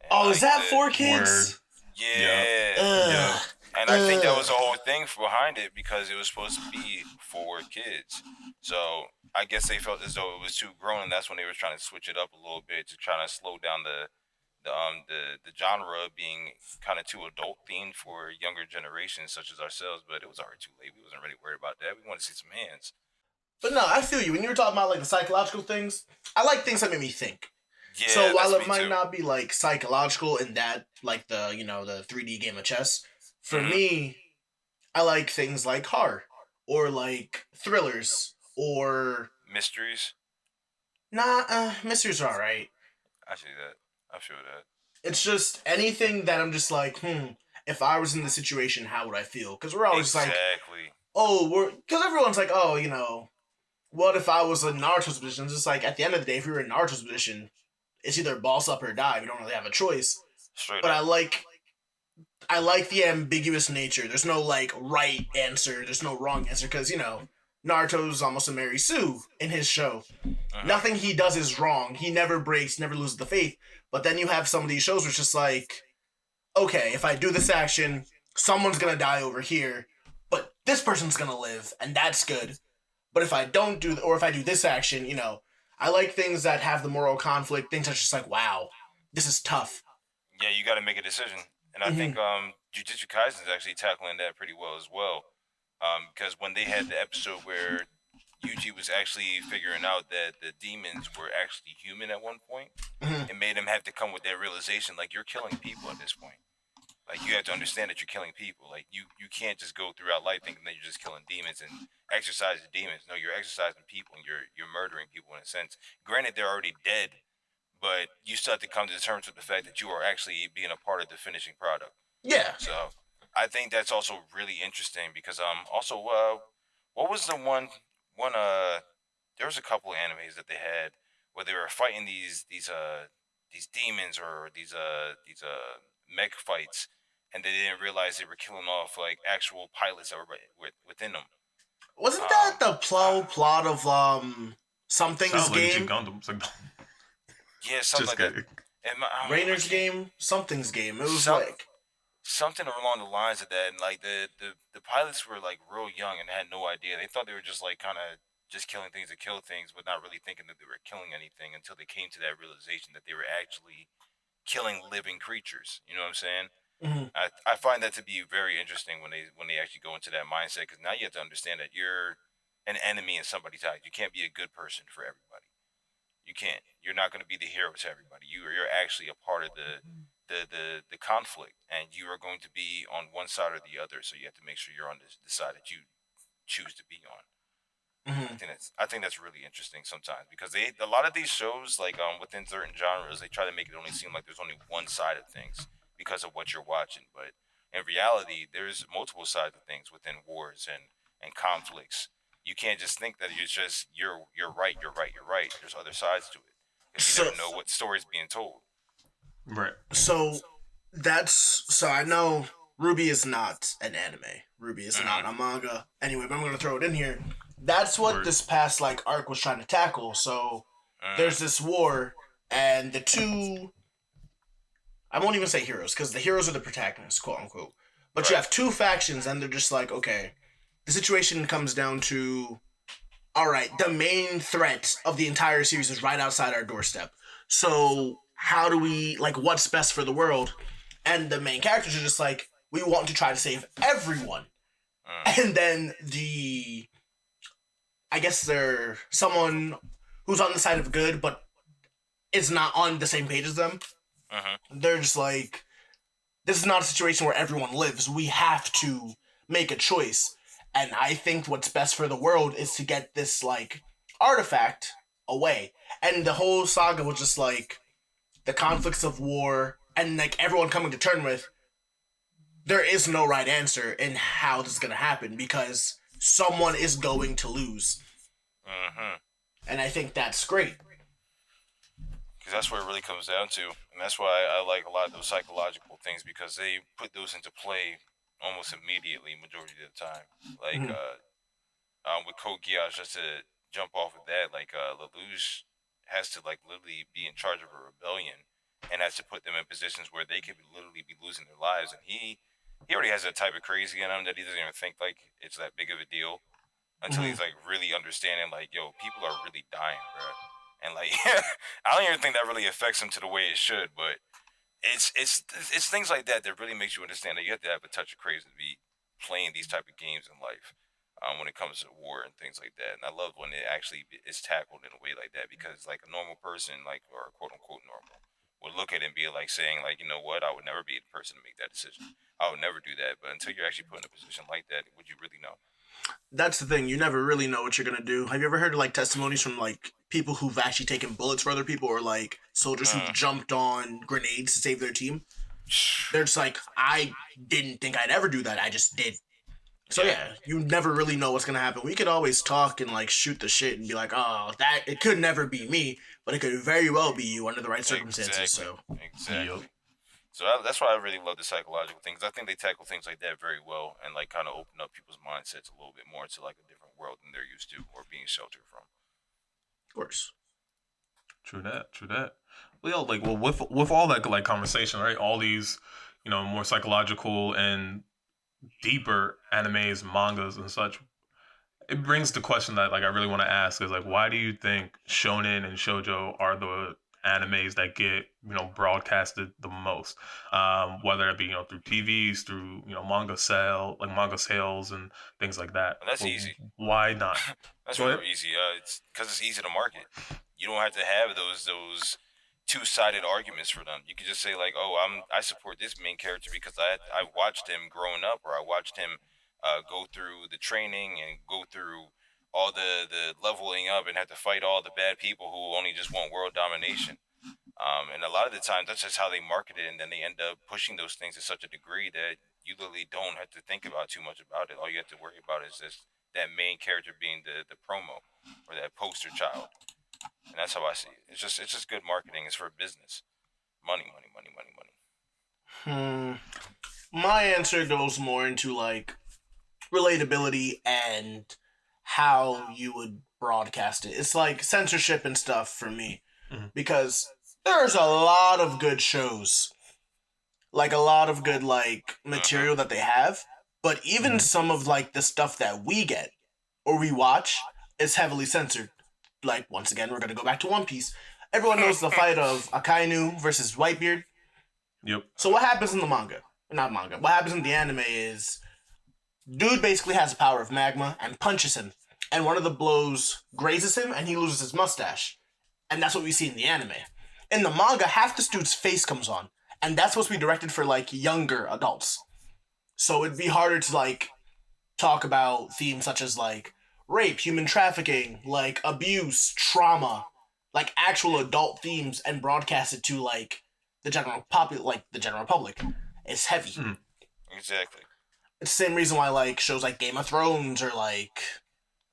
And is that for kids? Yeah. And I think that was the whole thing behind it because it was supposed to be for kids. So I guess they felt as though it was too grown, and that's when they were trying to switch it up a little bit to try to slow down the genre being kind of too adult themed for younger generations such as ourselves. But it was already too late. We wasn't really worried about that. We wanted to see some hands. But no, I feel you. When you were talking about like the psychological things, I like things that make me think. Yeah, so while it might not be like psychological in that, like the 3D game of chess, for me, I like things like horror or like thrillers or mysteries. Nah, mysteries are alright. I see that. I feel that. It's just anything that I'm just like, if I was in the situation, how would I feel? Because we're always like, because everyone's like, what if I was in Naruto's position? It's just like at the end of the day, if we were in Naruto's position, it's either boss up or die. We don't really have a choice. Straight but up. I like the ambiguous nature. There's no like right answer. There's no wrong answer because Naruto's almost a Mary Sue in his show. Nothing he does is wrong. He never breaks, never loses the faith. But then you have some of these shows where it's just like, okay, if I do this action, someone's gonna die over here, but this person's gonna live, and that's good. But if I don't do, or if I do this action, I like things that have the moral conflict, things that's just like, wow, this is tough. Yeah, you got to make a decision. And I think Jujutsu Kaisen is actually tackling that pretty well as well. Because when they had the episode where Yuji was actually figuring out that the demons were actually human at one point, it made him have to come with that realization, like, you're killing people at this point. Like, you have to understand that you're killing people. Like, you can't just go throughout life thinking that you're just killing demons and exercising demons. No, you're exercising people and you're murdering people in a sense. Granted, they're already dead, but you still have to come to terms with the fact that you are actually being a part of the finishing product. Yeah. So, I think that's also really interesting because also what was the one there was a couple of animes that they had where they were fighting these demons or these mech fights, and they didn't realize they were killing off like actual pilots that were within them. Wasn't that the plot of something's game? Yeah, something like that. Rainer's game, something's game. It was like something along the lines of that, and like the pilots were like real young and had no idea. They thought they were just like kind of just killing things to kill things, but not really thinking that they were killing anything until they came to that realization that they were actually killing living creatures. You know what I'm saying? I find that to be very interesting when they actually go into that mindset, because now you have to understand that you're an enemy in somebody's eyes. You can't be a good person for everybody. You can't. You're not going to be the hero to everybody. You're actually a part of the conflict, and you are going to be on one side or the other. So you have to make sure you're on the side that you choose to be on. I think that's really interesting sometimes, because a lot of these shows, like within certain genres, they try to make it only seem like there's only one side of things because of what you're watching, but in reality, there's multiple sides of things within wars and conflicts. you can't just think that you're right. There's other sides to it because you So never know what story is being told. Right. so so I know Ruby is not an anime. Ruby is not a manga. Anyway, but I'm gonna throw it in here. That's what Word. this past like arc was trying to tackle. So Mm. there's this war, and the two, I won't even say heroes because the heroes are the protagonists, quote unquote. But you Right. have two factions, and they're just like, okay, the situation comes down to, all right, the main threat of the entire series is right outside our doorstep. So how do we, like, what's best for the world? And the main characters are just like, we want to try to save everyone. And then I guess they're someone who's on the side of good, but is not on the same page as them. They're just like, this is not a situation where everyone lives. We have to make a choice. And I think what's best for the world is to get this, like, artifact away. And the whole saga was just, like, the conflicts of war and, like, everyone coming to terms with, there is no right answer in how this is going to happen because someone is going to lose. And I think that's great. Because that's where it really comes down to, and that's why I like a lot of those psychological things because they put those into play almost immediately, majority of the time. Like with Code Geass, just to jump off of that, like Lelouch has to like literally be in charge of a rebellion and has to put them in positions where they could literally be losing their lives, and he already has that type of crazy in him that he doesn't even think like it's that big of a deal until he's like really understanding like, yo, people are really dying, bro. And like, I don't even think that really affects him to the way it should, but it's things like that that really makes you understand that you have to have a touch of crazy to be playing these type of games in life. When it comes to war and things like that, and I love when it actually is tackled in a way like that because like a normal person, like or quote unquote normal, would look at it and be like saying like, you know what, I would never be the person to make that decision. I would never do that. But until you're actually put in a position like that, would you really know? That's the thing. You never really know what you're going to do. Have you ever heard of, like, testimonies from, like, people who've actually taken bullets for other people or, like, soldiers who've jumped on grenades to save their team? They're just like, I didn't think I'd ever do that. I just did. So yeah, you never really know what's gonna happen. We could always talk and like shoot the shit and be like, oh, that it could never be me, but it could very well be you under the right circumstances. Exactly. So that's why I really love the psychological things. I think they tackle things like that very well and like kind of open up people's mindsets a little bit more to like a different world than they're used to or being sheltered from. Of course. True that. Well, like, with all that like conversation, right? All these, more psychological and deeper animes, mangas, and such. It brings the question that like I really want to ask is like, why do you think shonen and shoujo are the animes that get broadcasted the most? Whether it be through TVs, through manga sales and things like that. And that's easy. Why not? That's real easy. It's because it's easy to market. You don't have to have those two-sided arguments for them. You can just say like, oh, I support this main character because I watched him growing up, or I watched him go through the training and go through all the leveling up and have to fight all the bad people who only just want world domination. And a lot of the times that's just how they market it, and then they end up pushing those things to such a degree that you literally don't have to think about too much about it. All you have to worry about is just that main character being the promo or that poster child. And that's how I see it. It's just good marketing. It's for business. Money. My answer goes more into like relatability and how you would broadcast it. It's like censorship and stuff for me. Because there's a lot of good shows. Like a lot of good like material that they have. But even some of like the stuff that we get or we watch is heavily censored. Like, once again, we're going to go back to One Piece. Everyone knows the fight of Akainu versus Whitebeard. Yep. So what happens in the manga? Not manga. What happens in the anime is dude basically has the power of magma and punches him. And one of the blows grazes him and he loses his mustache. And that's what we see in the anime. In the manga, half this dude's face comes on. And that's supposed to be directed for, like, younger adults. So it'd be harder to, like, talk about themes such as, like, rape, human trafficking, like abuse, trauma, like actual adult themes, and broadcast it to like the general public. It's heavy. Exactly. It's the same reason why like shows like Game of Thrones or like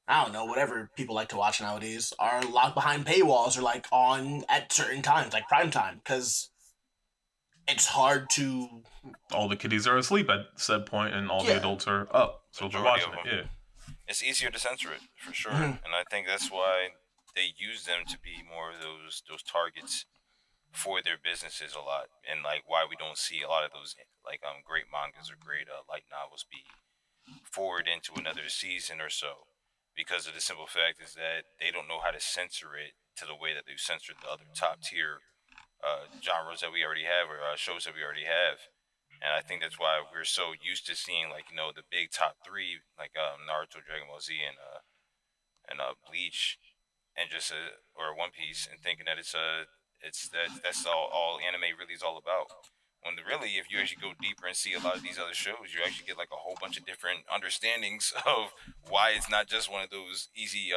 I don't know, whatever people like to watch nowadays are locked behind paywalls or like on at certain times, like prime time, because it's hard to. All the kiddies are asleep at said point, and all the Yeah. adults are up, so they're Majority watching of it. them. Yeah. It's easier to censor it for sure, Mhm. and I think that's why they use them to be more of those targets for their businesses a lot, and like why we don't see a lot of those like great mangas or great light novels be forward into another season or so, because of the simple fact is that they don't know how to censor it to the way that they've censored the other top tier genres that we already have or shows that we already have. And I think that's why we're so used to seeing like the big top three like Naruto, Dragon Ball Z, and Bleach, and just or One Piece, and thinking that that's all anime really is all about. When really, if you actually go deeper and see a lot of these other shows, you actually get like a whole bunch of different understandings of why it's not just one of those easy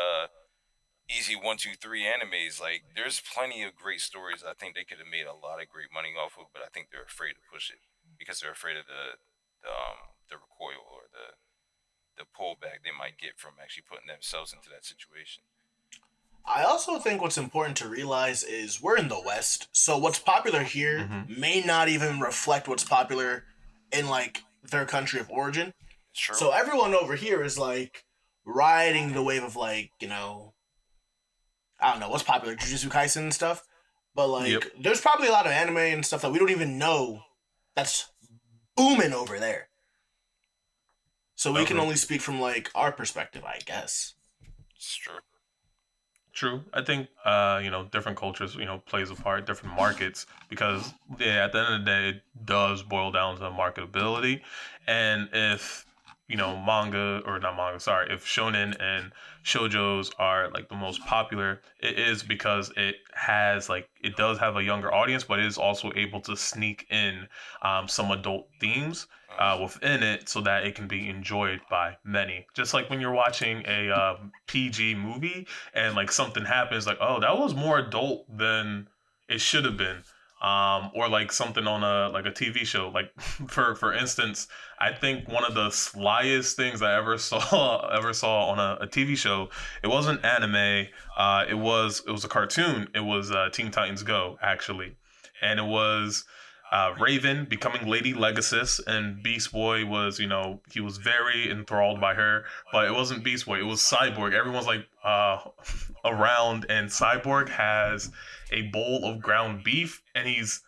1, 2, 3 animes. Like there's plenty of great stories. I think they could have made a lot of great money off of, but I think they're afraid to push it because they're afraid of the recoil or the pullback they might get from actually putting themselves into that situation. I also think what's important to realize is we're in the West, so what's popular here Hmm. may not even reflect what's popular in like their country of origin. It's true. So everyone over here is like riding the wave of like, I don't know what's popular, Jujutsu Kaisen and stuff. But Yep. like there's probably a lot of anime and stuff that we don't even know that's booming over there. So we can Okay. only speak from like our perspective, I guess. It's true. True. I think different cultures, plays a part, different markets, because yeah, at the end of the day, it does boil down to marketability. And if manga or not manga, sorry, if shonen and shoujos are like the most popular, it is because it does have a younger audience, but it is also able to sneak in some adult themes within it so that it can be enjoyed by many. Just like when you're watching a PG movie and like something happens, like, oh, that was more adult than it should have been. Or like something on a TV show. Like for instance, I think one of the slyest things I ever saw on a TV show. It wasn't anime. It was a cartoon. It was Teen Titans Go actually, and it was Raven becoming Lady Legacy, and Beast Boy was, he was very enthralled by her, but it wasn't Beast Boy, it was Cyborg. Everyone's like around, and Cyborg has a bowl of ground beef, and he's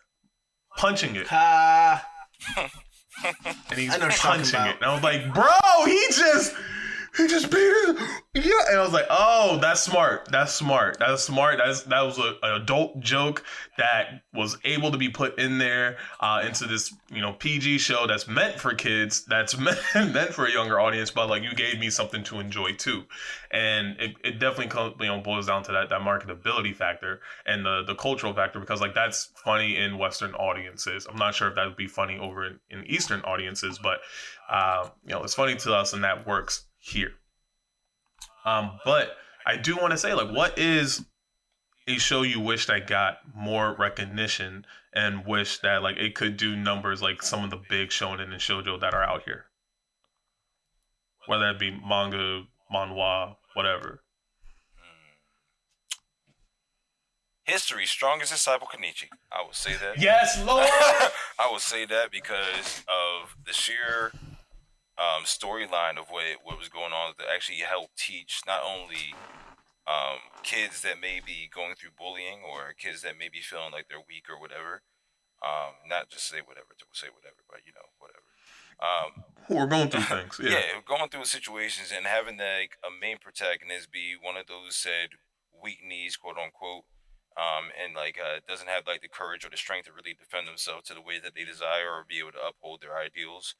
punching it, Ha! and he's I know what you're talking punching about. it, and I was like, bro, he just beat it. Yeah, and I was like, oh, that's smart. That's smart. That's smart. That was an adult joke that was able to be put in there into this PG show that's meant for kids. That's meant for a younger audience. But like you gave me something to enjoy too, and it definitely boils down to that marketability factor and the cultural factor, because like that's funny in Western audiences. I'm not sure if that would be funny over in Eastern audiences, but it's funny to us and that works here. But I do want to say, like, what is a show you wish that got more recognition and wish that like it could do numbers like some of the big shonen and shoujo that are out here, whether it be manga, manhwa, whatever. History, strongest disciple Kenichi. I would say that. Yes, Lord. I would say that because of the sheer storyline of what was going on that actually helped teach not only kids that may be going through bullying or kids that may be feeling like they're weak or whatever. Not just say whatever to say whatever, but whatever. We're going through things. Yeah. Yeah, going through situations and having like a main protagonist be one of those said weak knees, quote unquote, and like doesn't have like the courage or the strength to really defend themselves to the way that they desire or be able to uphold their ideals.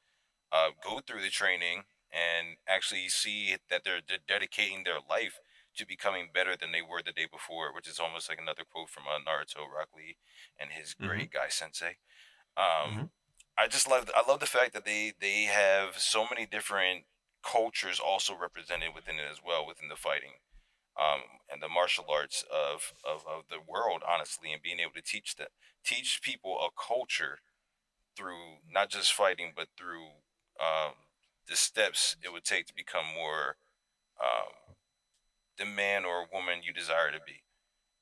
Go through the training and actually see that they're dedicating their life to becoming better than they were the day before, which is almost like another quote from Naruto, Rock Lee, and his Mm-hmm. great guy sensei. Um, Mm-hmm. I love the fact that they have so many different cultures also represented within it as well within the fighting and the martial arts of the world, honestly, and being able to teach people a culture through not just fighting but through um, the steps it would take to become more the man or woman you desire to be.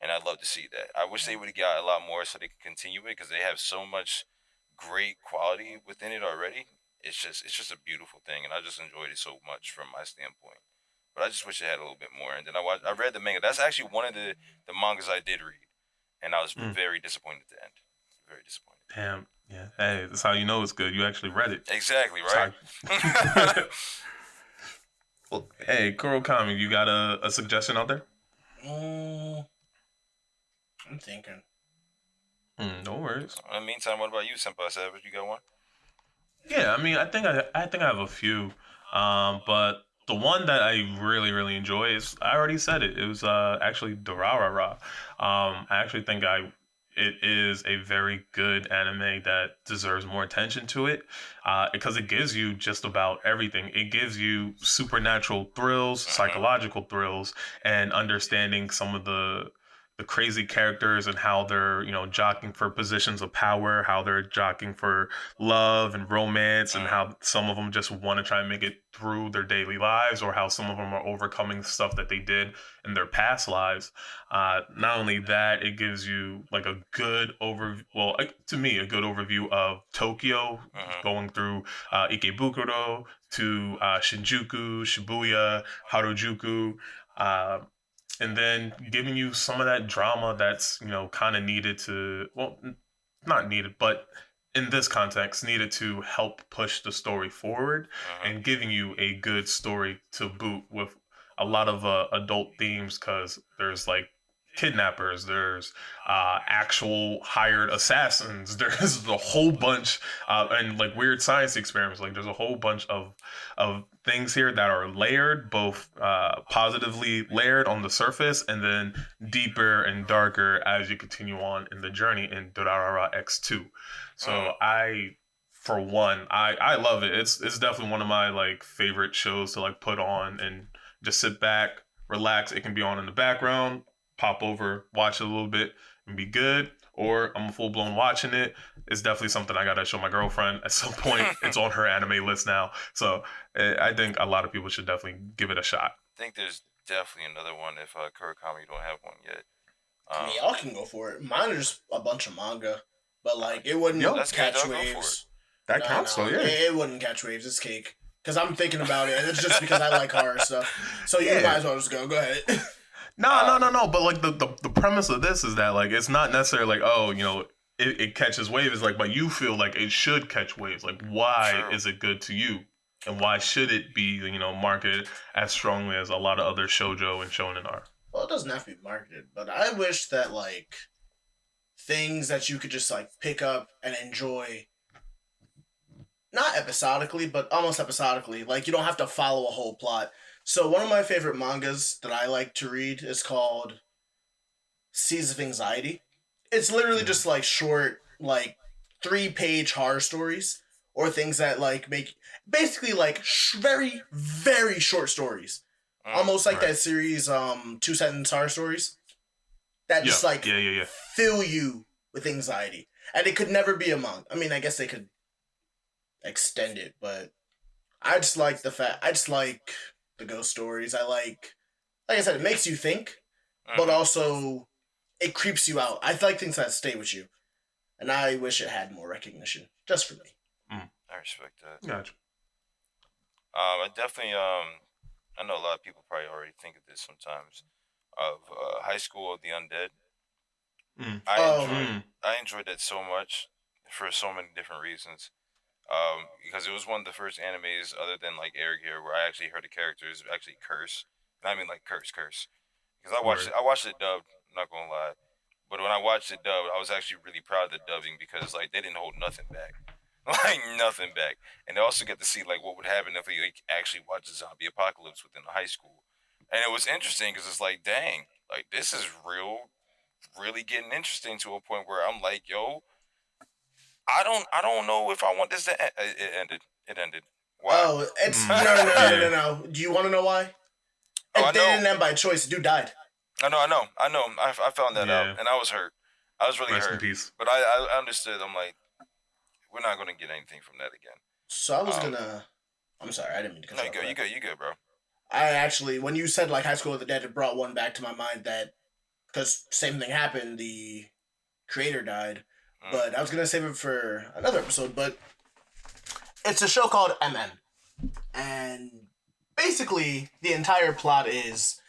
And I'd love to see that. I wish they would have got a lot more so they could continue it because they have so much great quality within it already. It's just a beautiful thing, and I just enjoyed it so much from my standpoint. But I just wish it had a little bit more. And then I read the manga. That's actually one of the mangas I did read, and I was very disappointed at the end. Very disappointed. Damn. Yeah. Hey, that's how you know it's good. You actually read it. Exactly right. Well, hey, Kurokami, you got a suggestion out there? I'm thinking. No worries. In the meantime, what about you, Senpai Savage? You got one? Yeah, I mean, I think I have a few, but the one that I really enjoy is I already said it. It was actually Durarara. I actually think it is a very good anime that deserves more attention to it, because it gives you just about everything. It gives you supernatural thrills, psychological thrills, and understanding some of the crazy characters and how they're jockeying for positions of power, how they're jockeying for love and romance, and how some of them just want to try and make it through their daily lives, or how some of them are overcoming stuff that they did in their past lives. Not only that, it gives you like a good overview. Well, to me, a good overview of Tokyo, going through Ikebukuro to Shinjuku, Shibuya, Harajuku. And then giving you some of that drama that's, kind of needed to, well, not needed, but in this context, needed to help push the story forward, and giving you a good story to boot with a lot of adult themes, because there's like kidnappers, there's actual hired assassins, there's a whole bunch, and like weird science experiments. Like there's a whole bunch of things here that are layered, both positively layered on the surface, and then deeper and darker as you continue on in the journey in Durarara X2. So for one, I love it. It's definitely one of my like favorite shows to like put on and just sit back, relax. It can be on in the background, pop over, watch it a little bit, and be good. Or I'm full blown watching it. It's definitely something I gotta show my girlfriend at some point. It's on her anime list now, so I think a lot of people should definitely give it a shot. I think there's definitely another one if Kurokami don't have one yet. I mean, y'all can go for it. Mine are just a bunch of manga, but like it wouldn't catch waves. That counts, though. Yeah, it wouldn't catch waves. It's cake. Because I'm thinking about it, and it's just because I like horror stuff. So you might as well just go. Go ahead. No. But like the premise of this is that like it's not necessarily like it catches waves. It's like, but you feel like it should catch waves. Like, why is it good to you, and why should it be marketed as strongly as a lot of other shoujo and shonen are? Well, it doesn't have to be marketed, but I wish that like things that you could just like pick up and enjoy. Not episodically, but almost episodically. Like, you don't have to follow a whole plot. So, one of my favorite mangas that I like to read is called Seas of Anxiety. It's literally just, like, short, like, 3-page horror stories. Or things that, like, make... Basically, like, very, very short stories. Almost like that series, 2-sentence horror stories. That just, fill you with anxiety. And it could never be a manga. I mean, I guess they could extend it, but I just like the ghost stories. Like I said, it makes you think, but also it creeps you out. I like things that stay with you, and I wish it had more recognition, just for me. I respect that. Gotcha. I definitely I know a lot of people probably already think of this sometimes, of High School of the Undead. I enjoyed that so much for so many different reasons. Because it was one of the first animes other than like Air Gear where I actually heard the characters actually curse. And I mean like curse. Because I watched it dubbed, not gonna lie. But when I watched it dubbed, I was actually really proud of the dubbing because like they didn't hold nothing back. Like nothing back. And they also get to see like what would happen if we like, actually watched a zombie apocalypse within the high school. And it was interesting because it's like, dang, like this is really getting interesting to a point where I'm like, yo, I don't know if I want this to end. It ended. Why? Oh, it's no. Do you want to know why? It didn't end by choice. The dude died. I know. I found that out, and I was hurt. I was really Rest hurt. in peace. But I understood. I'm like, we're not gonna get anything from that again. So I was gonna. I'm sorry, I didn't mean to cut you good, bro. I actually, when you said like High School of the Dead, it brought one back to my mind that because same thing happened, the creator died. But I was gonna save it for another episode. But it's a show called MM, and basically the entire plot is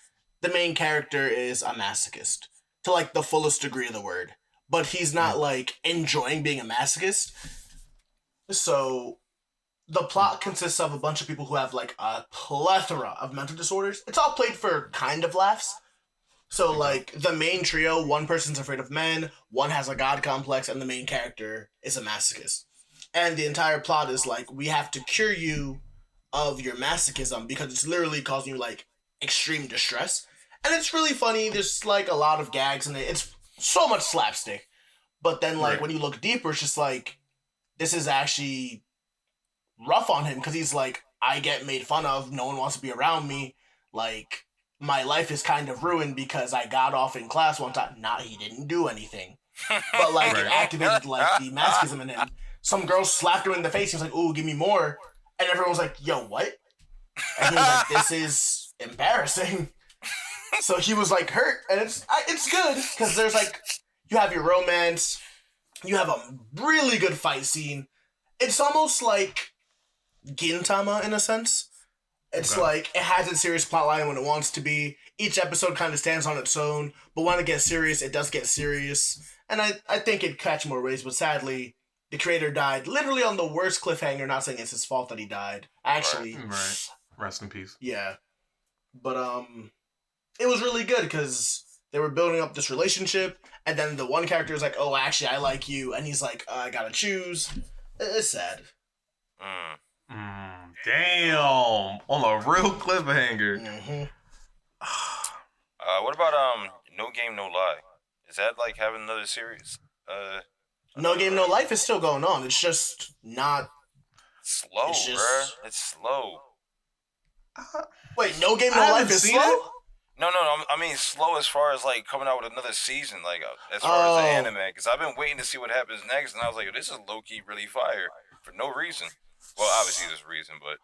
the main character is a masochist to like the fullest degree of the word, but he's not like enjoying being a masochist. So the plot consists of a bunch of people who have like a plethora of mental disorders. It's all played for kind of laughs. So like the main trio, one person's afraid of men, one has a god complex, and the main character is a masochist. And the entire plot is like, we have to cure you of your masochism because it's literally causing you like extreme distress. And it's really funny. There's like a lot of gags in it. It's so much slapstick. But then like when you look deeper, it's just like, this is actually rough on him because he's like, I get made fun of. No one wants to be around me. Like, my life is kind of ruined because I got off in class one time. He didn't do anything. But like it activated like the masochism in him. Some girl slapped him in the face. He was like, ooh, give me more. And everyone was like, yo, what? And he was like, this is embarrassing. So he was like hurt. And it's good because there's like, you have your romance. You have a really good fight scene. It's almost like Gintama in a sense. It's like, it has its serious plotline when it wants to be. Each episode kind of stands on its own. But when it gets serious, it does get serious. And I think it'd catch more waves, but sadly, the creator died literally on the worst cliffhanger. Not saying it's his fault that he died. Actually. Right. Rest in peace. Yeah. But, it was really good because they were building up this relationship. And then the one character is like, oh, actually, I like you. And he's like, I gotta choose. It's sad. Damn. On a real cliffhanger. Mm-hmm. What about No Game No Lie? Is that like having another series? No Game No Life is still going on. It's just not slow, bruh. It's slow. Wait, No Game No Life is slow? No. I mean slow as far as like coming out with another season, like as far as the anime. Because I've been waiting to see what happens next, and I was like, this is low key really fire for no reason. Well, obviously there's a reason, but.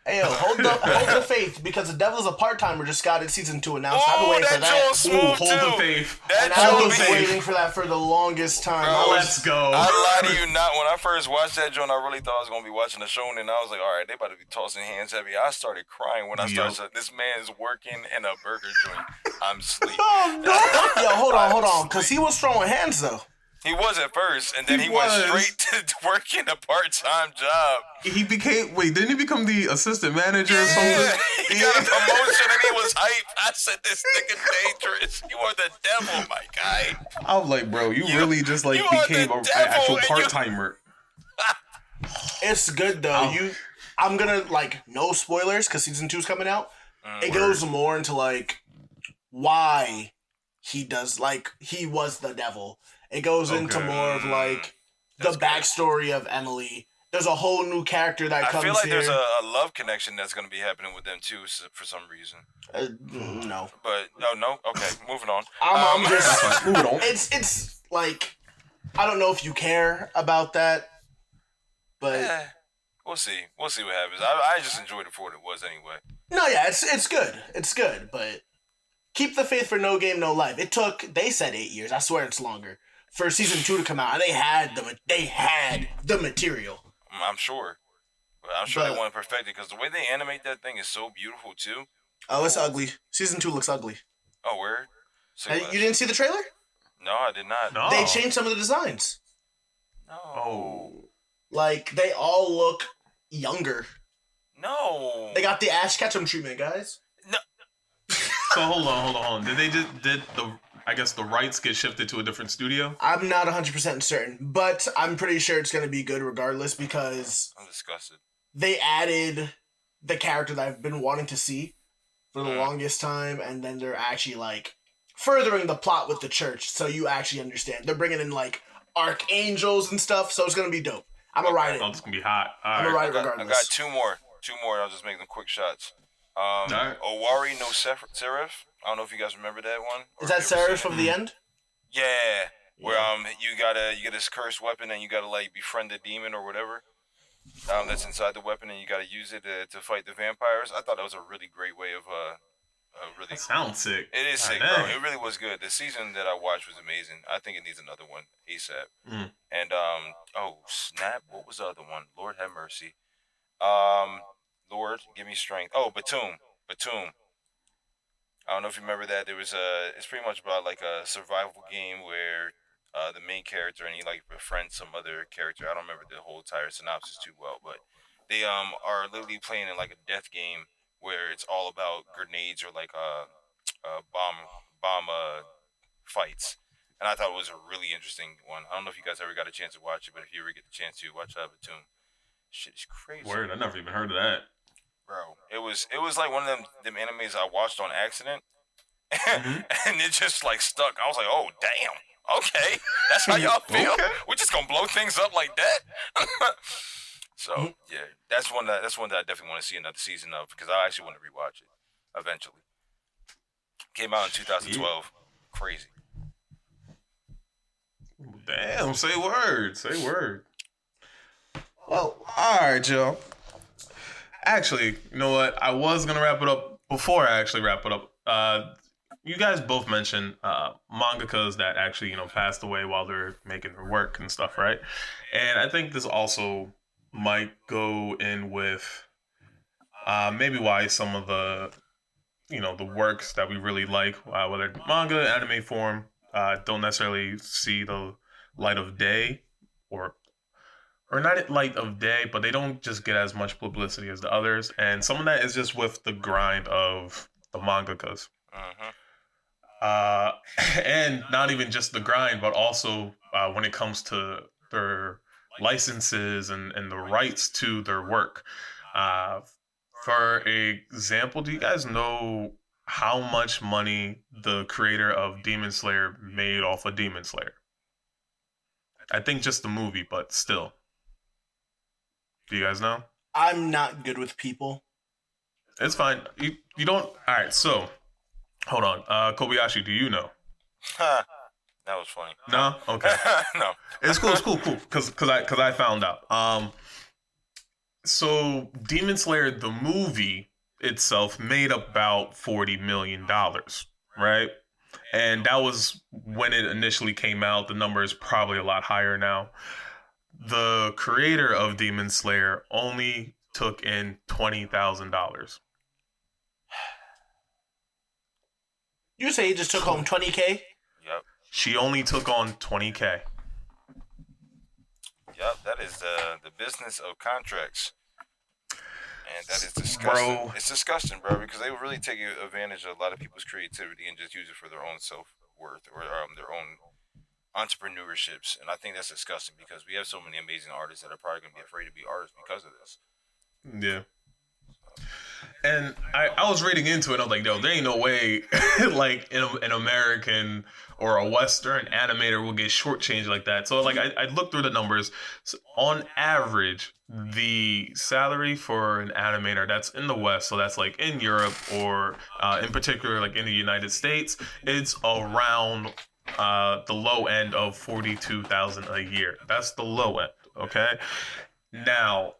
Hey, yo, hold the faith, because The Devil's a Part-Timer just got its season 2 announced. I've been waiting for that. Smooth hold the faith. And I was waiting for that for the longest time. Bro, let's go. I lie to you not. When I first watched that joint, I really thought I was going to be watching a Shonen, and I was like, all right, they about to be tossing hands heavy. I started crying when I started saying, this man is working in a burger joint. I'm asleep. Oh, no. Yo, hold on, because he was throwing hands, though. He was at first, and then he went straight to working a part-time job. He became, didn't he become the assistant manager or something? He got a promotion and he was hyped. I said, this nigga dangerous. You are the devil, my guy. I'm like, bro, you really just like became an actual part-timer. It's good, though. I'm gonna, like, no spoilers, because season 2's coming out. It goes more into, like, why he does, like, he was the devil. It goes into more of, like, the backstory of Emily. There's a whole new character that comes here. I feel like there's a love connection that's going to be happening with them, too, for some reason. No. But, no? Okay, moving on. I'm just... Moving on. It's, like... I don't know if you care about that, but... We'll see. We'll see what happens. I just enjoyed it for what it was anyway. No, yeah, it's good. It's good, but... Keep the faith for No Game, No Life. It took... They said 8 years. I swear it's longer. For season 2 to come out, and they had the material. I'm sure. But I'm sure they want to perfect it, because the way they animate that thing is so beautiful, too. Oh, it's ugly. Season 2 looks ugly. Oh, word? You didn't see the trailer? No, I did not. No. They changed some of the designs. No. Oh. Like, they all look younger. No. They got the Ash Ketchum treatment, guys. No. So, hold on. Did the rights get shifted to a different studio? I'm not 100% certain, but I'm pretty sure it's going to be good regardless because... I'm disgusted. They added the character that I've been wanting to see for the longest time, and then they're actually, like, furthering the plot with the church, so you actually understand. They're bringing in, like, archangels and stuff, so it's going to be dope. I'm going to ride it. Oh, it's going to be hot. I'm going to ride it regardless. I got two more, and I'll just make them quick shots. Owari no Seraph. I don't know if you guys remember that one. Is that Seraph from the end? Yeah. Where you get this cursed weapon and you gotta like befriend the demon or whatever. That's inside the weapon, and you got to use it to fight the vampires. I thought that was a really great way of That really. sounds sick. It is God sick, bro. dang. It really was good. The season that I watched was amazing. I think it needs another one ASAP. Mm. And oh snap! What was the other one? Lord have mercy. Um, Lord, give me strength. Oh, Batum, Batum. I don't know if you remember that. There was a. It's pretty much about like a survival game where the main character and he like befriends some other character. I don't remember the whole entire synopsis too well, but they are literally playing in like a death game where it's all about grenades or like bomb fights. And I thought it was a really interesting one. I don't know if you guys ever got a chance to watch it, but if you ever get the chance to watch Batum, shit is crazy, Word, I never even heard of that. bro. It was like one of them animes I watched on accident, Mm-hmm. and it just like stuck. I was like, oh damn, okay, that's how y'all feel. Okay. We're just gonna blow things up like that. So Mhm. yeah, that's one that I definitely want to see another season of because I actually want to rewatch it eventually. Came out in Shit. 2012. Crazy. Damn, say word. Say word. Well, alright, Joe. Actually, you know what? I was gonna wrap it up before I actually wrap it up. You guys both mentioned mangakas that actually, passed away while they're making their work and stuff, right? And I think this also might go in with maybe why some of the works that we really like, whether it's manga, anime form, don't necessarily see the light of day, or not light of day, but they don't just get as much publicity as the others. And some of that is just with the grind of the mangakas. Mm-hmm. Uh, and not even just the grind, but also when it comes to their licenses and the rights to their work. Uh, for example, do you guys know how much money the creator of Demon Slayer made off of Demon Slayer? I think just the movie, but still. Do you guys know? I'm not good with people. It's fine. You don't. All right. So hold on. Kobayashi, do you know? That was funny. No. Okay. No. It's cool. It's cool. Cool. Because I found out. So Demon Slayer the movie itself made about $40 million, right? And that was when it initially came out. The number is probably a lot higher now. The creator of Demon Slayer only took in $20,000. You say he just took home 20K? Yep. She only took on 20K. Yep. That is the business of contracts. And that is disgusting. Bro. It's disgusting, bro, because they really take advantage of a lot of people's creativity and just use it for their own self worth or their own entrepreneurships. And I think that's disgusting because we have so many amazing artists that are probably going to be afraid to be artists because of this. Yeah. And I was reading into it. I was like, yo, there ain't no way, like an American or a Western animator will get shortchanged like that. So like I looked through the numbers. So on average, the salary for an animator that's in the West, so that's like in Europe or in particular like in the United States, it's around the low end of 42,000 a year. That's the low end. Okay. Now,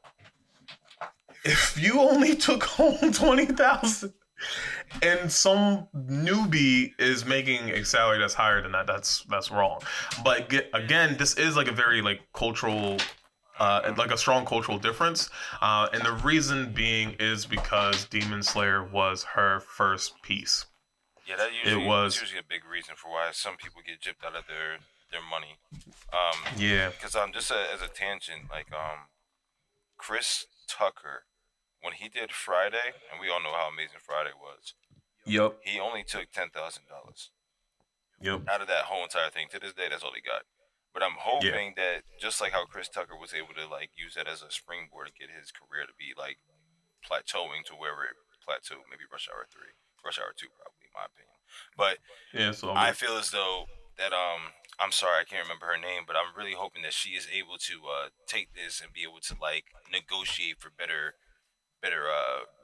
if you only took home 20,000 and some newbie is making a salary that's higher than that, that's wrong. But again, this is like a very like cultural like a strong cultural difference, and the reason being is because Demon Slayer was her first piece. Yeah, that It usually was. that's usually a big reason for why some people get gypped out of their money. Yeah. Because just as a tangent, like Chris Tucker, when he did Friday, and we all know how amazing Friday was, Yep. he only took $10,000 Yep. out of that whole entire thing. To this day, that's all he got. But I'm Yeah. hoping that just like how Chris Tucker was able to like use that as a springboard to get his career to be like plateauing to wherever it plateaued, maybe Rush Hour 2, probably in my opinion. But Yeah. So I feel as though that I'm sorry I can't remember her name, but I'm really hoping that she is able to take this and be able to like negotiate for better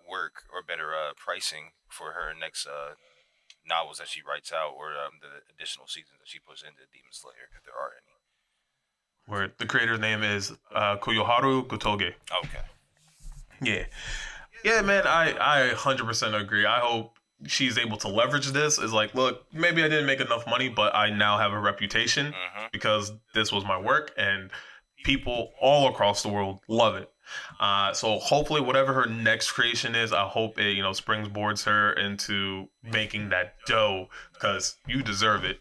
work or better pricing for her next novels that she writes out or the additional seasons that she puts into Demon Slayer if there are any. where the creator's name is Koyoharu Gotoge. Okay. Yeah. Yeah, man, I 100% agree. I hope she's able to leverage this. Is like, look, maybe I didn't make enough money, but I now have a reputation because this was my work, and people all across the world love it. So hopefully, whatever her next creation is, I hope it springboards her into making that dough because you deserve it.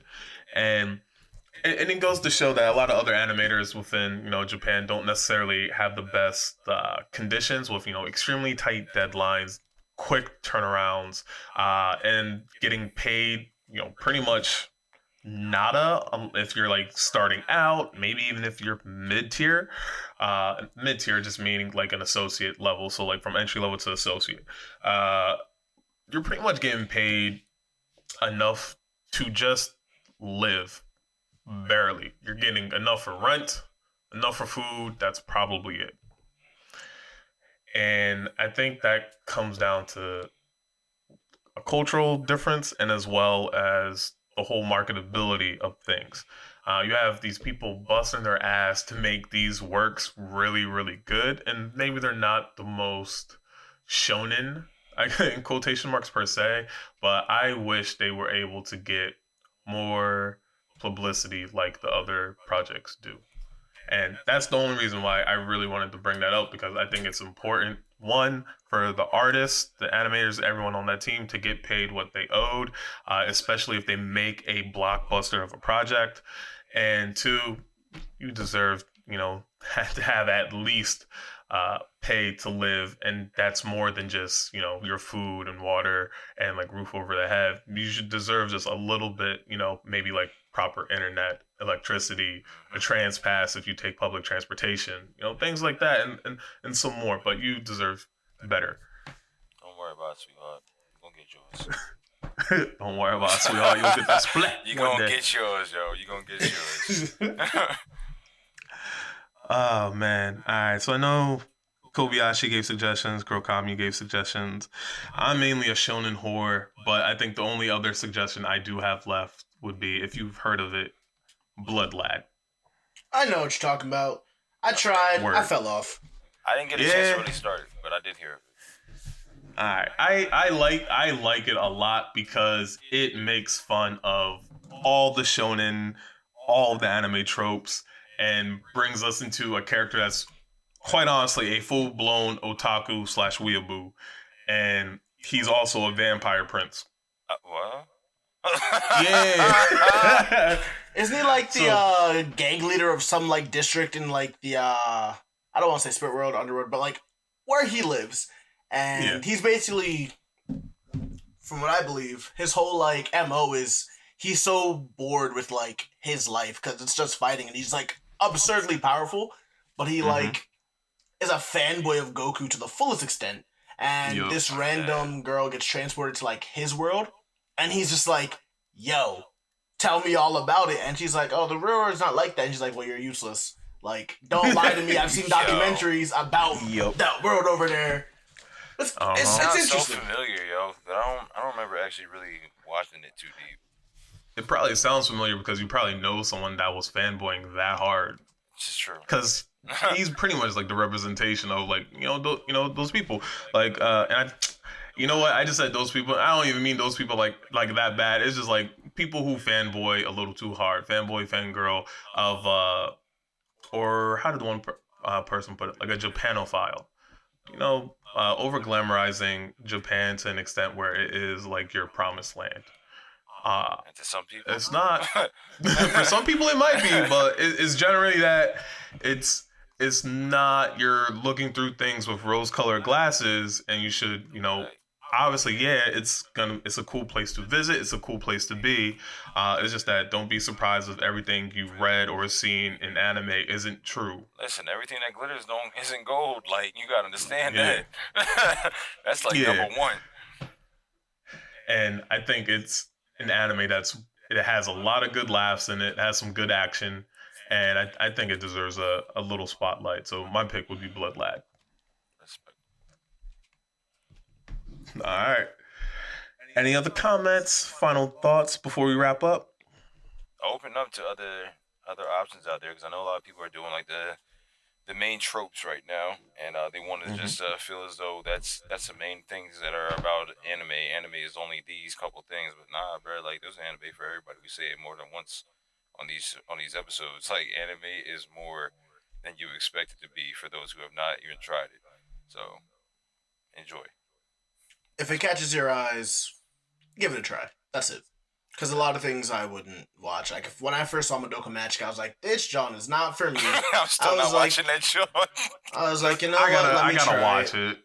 And it goes to show that a lot of other animators within Japan don't necessarily have the best conditions with extremely tight deadlines, quick turnarounds, and getting paid pretty much nada if you're like starting out, maybe even if you're mid-tier. Mid-tier just meaning like an associate level, so like from entry level to associate. You're pretty much getting paid enough to just live. Barely. You're getting enough for rent, enough for food. That's probably it. And I think that comes down to a cultural difference and as well as the whole marketability of things. You have these people busting their ass to make these works really, really good. And maybe they're not the most shonen, in quotation marks per se, but I wish they were able to get more publicity like the other projects do. And that's the only reason why I really wanted to bring that up, because I think it's important, one, for the artists, the animators, everyone on that team to get paid what they owed, especially if they make a blockbuster of a project. And two, you deserve, to have at least pay to live, and that's more than just your food and water and like roof over the head. You should deserve just a little bit, maybe like proper internet, electricity, a trans pass if you take public transportation, things like that, and some more. But you deserve better. Don't worry about it, sweetheart. You're gonna get yours. Don't worry about it, sweetheart. You'll get that split. You're gonna get yours, yo. You're gonna get yours. Oh man. All right. So I know Kobayashi gave suggestions, Girl gave suggestions. I'm mainly a shonen whore, but I think the only other suggestion I do have left would be, if you've heard of it, Blood Lad. I know what you're talking about. I tried. Word. I fell off. I didn't get a chance to really start it, but I did hear of it. Alright. I like it a lot because it makes fun of all the shonen, all of the anime tropes, and brings us into a character that's quite honestly a full-blown otaku / weeaboo. And he's also a vampire prince. What? Yeah. Isn't he like the gang leader of some like district in like the I don't want to say spirit world, underworld, but like where he lives? And he's basically, from what I believe, his whole like MO is he's so bored with like his life because it's just fighting, and he's like absurdly powerful, but he like is a fanboy of Goku to the fullest extent. And this random girl gets transported to like his world, and he's just like, yo, tell me all about it. And she's like, oh, the real world's not like that. And she's like, well, you're useless. Like, don't lie to me. I've seen documentaries about that world over there. It's sounds so interesting. familiar, yo. But I don't remember actually really watching it too deep. It probably sounds familiar because you probably know someone that was fanboying that hard. Which is true. Because he's pretty much like the representation of like those people. Like and I just said those people. I don't even mean those people like that bad. It's just like people who fanboy a little too hard, fangirl of or how did one person put it? Like a Japanophile. Over glamorizing Japan to an extent where it is like your promised land. And to some people, it's not. For some people, it might be, but it's generally that it's not. You're looking through things with rose-colored glasses, and you should, obviously, it's a cool place to visit. It's a cool place to be. It's just that don't be surprised if everything you've read or seen in anime isn't true. Listen, everything that glitters isn't gold. Like, you gotta understand that. That's like number one. And I think it's an anime it has a lot of good laughs in it. It has some good action, and I think it deserves a little spotlight. So my pick would be Blood Lad. All right. Any other comments, final thoughts before we wrap up? Open up to other other options out there, because I know a lot of people are doing like the main tropes right now, and they want to just feel as though that's the main things that are about anime. Anime is only these couple things, but nah, bro. Like there's anime for everybody. We say it more than once on these episodes. Like anime is more than you expect it to be for those who have not even tried it. So enjoy. If it catches your eyes, give it a try. That's it. Because a lot of things I wouldn't watch. Like when I first saw Madoka Magic, I was like, "This John is not for me." I'm still not watching that show. I was like, you know I what? Let me gotta try watch it. it.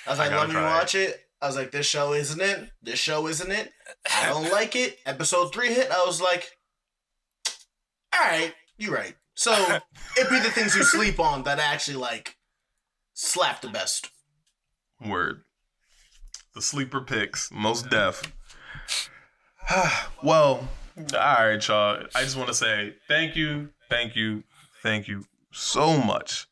I was like, I gotta let me try watch it. I was like, this show isn't it. This show isn't it. I don't like it. Episode 3 hit. I was like, all right, you're right. So it'd be the things you sleep on that actually like slap the best. Word. The sleeper picks, most deaf. Well, all right, y'all. I just want to say thank you so much.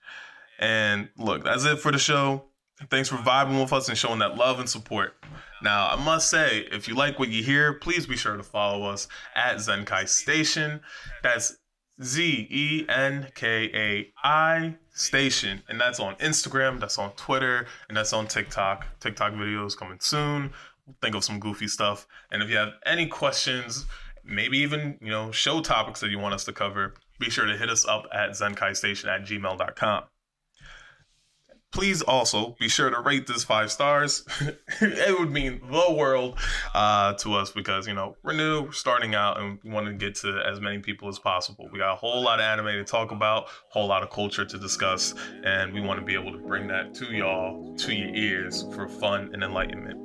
And look, that's it for the show. Thanks for vibing with us and showing that love and support. Now, I must say, if you like what you hear, please be sure to follow us at Zenkai Station. That's Zenkai Station. And that's on Instagram, that's on Twitter, and that's on TikTok. TikTok videos coming soon. Think of some goofy stuff. And if you have any questions, maybe even, show topics that you want us to cover, be sure to hit us up at zenkaistation@gmail.com. Please also be sure to rate this 5 stars. It would mean the world to us because, we're new, we're starting out, and we want to get to as many people as possible. We got a whole lot of anime to talk about, a whole lot of culture to discuss, and we want to be able to bring that to y'all, to your ears, for fun and enlightenment.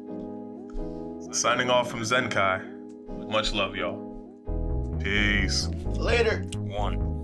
Signing off from Zenkai. Much love, y'all. Peace. Later. 1.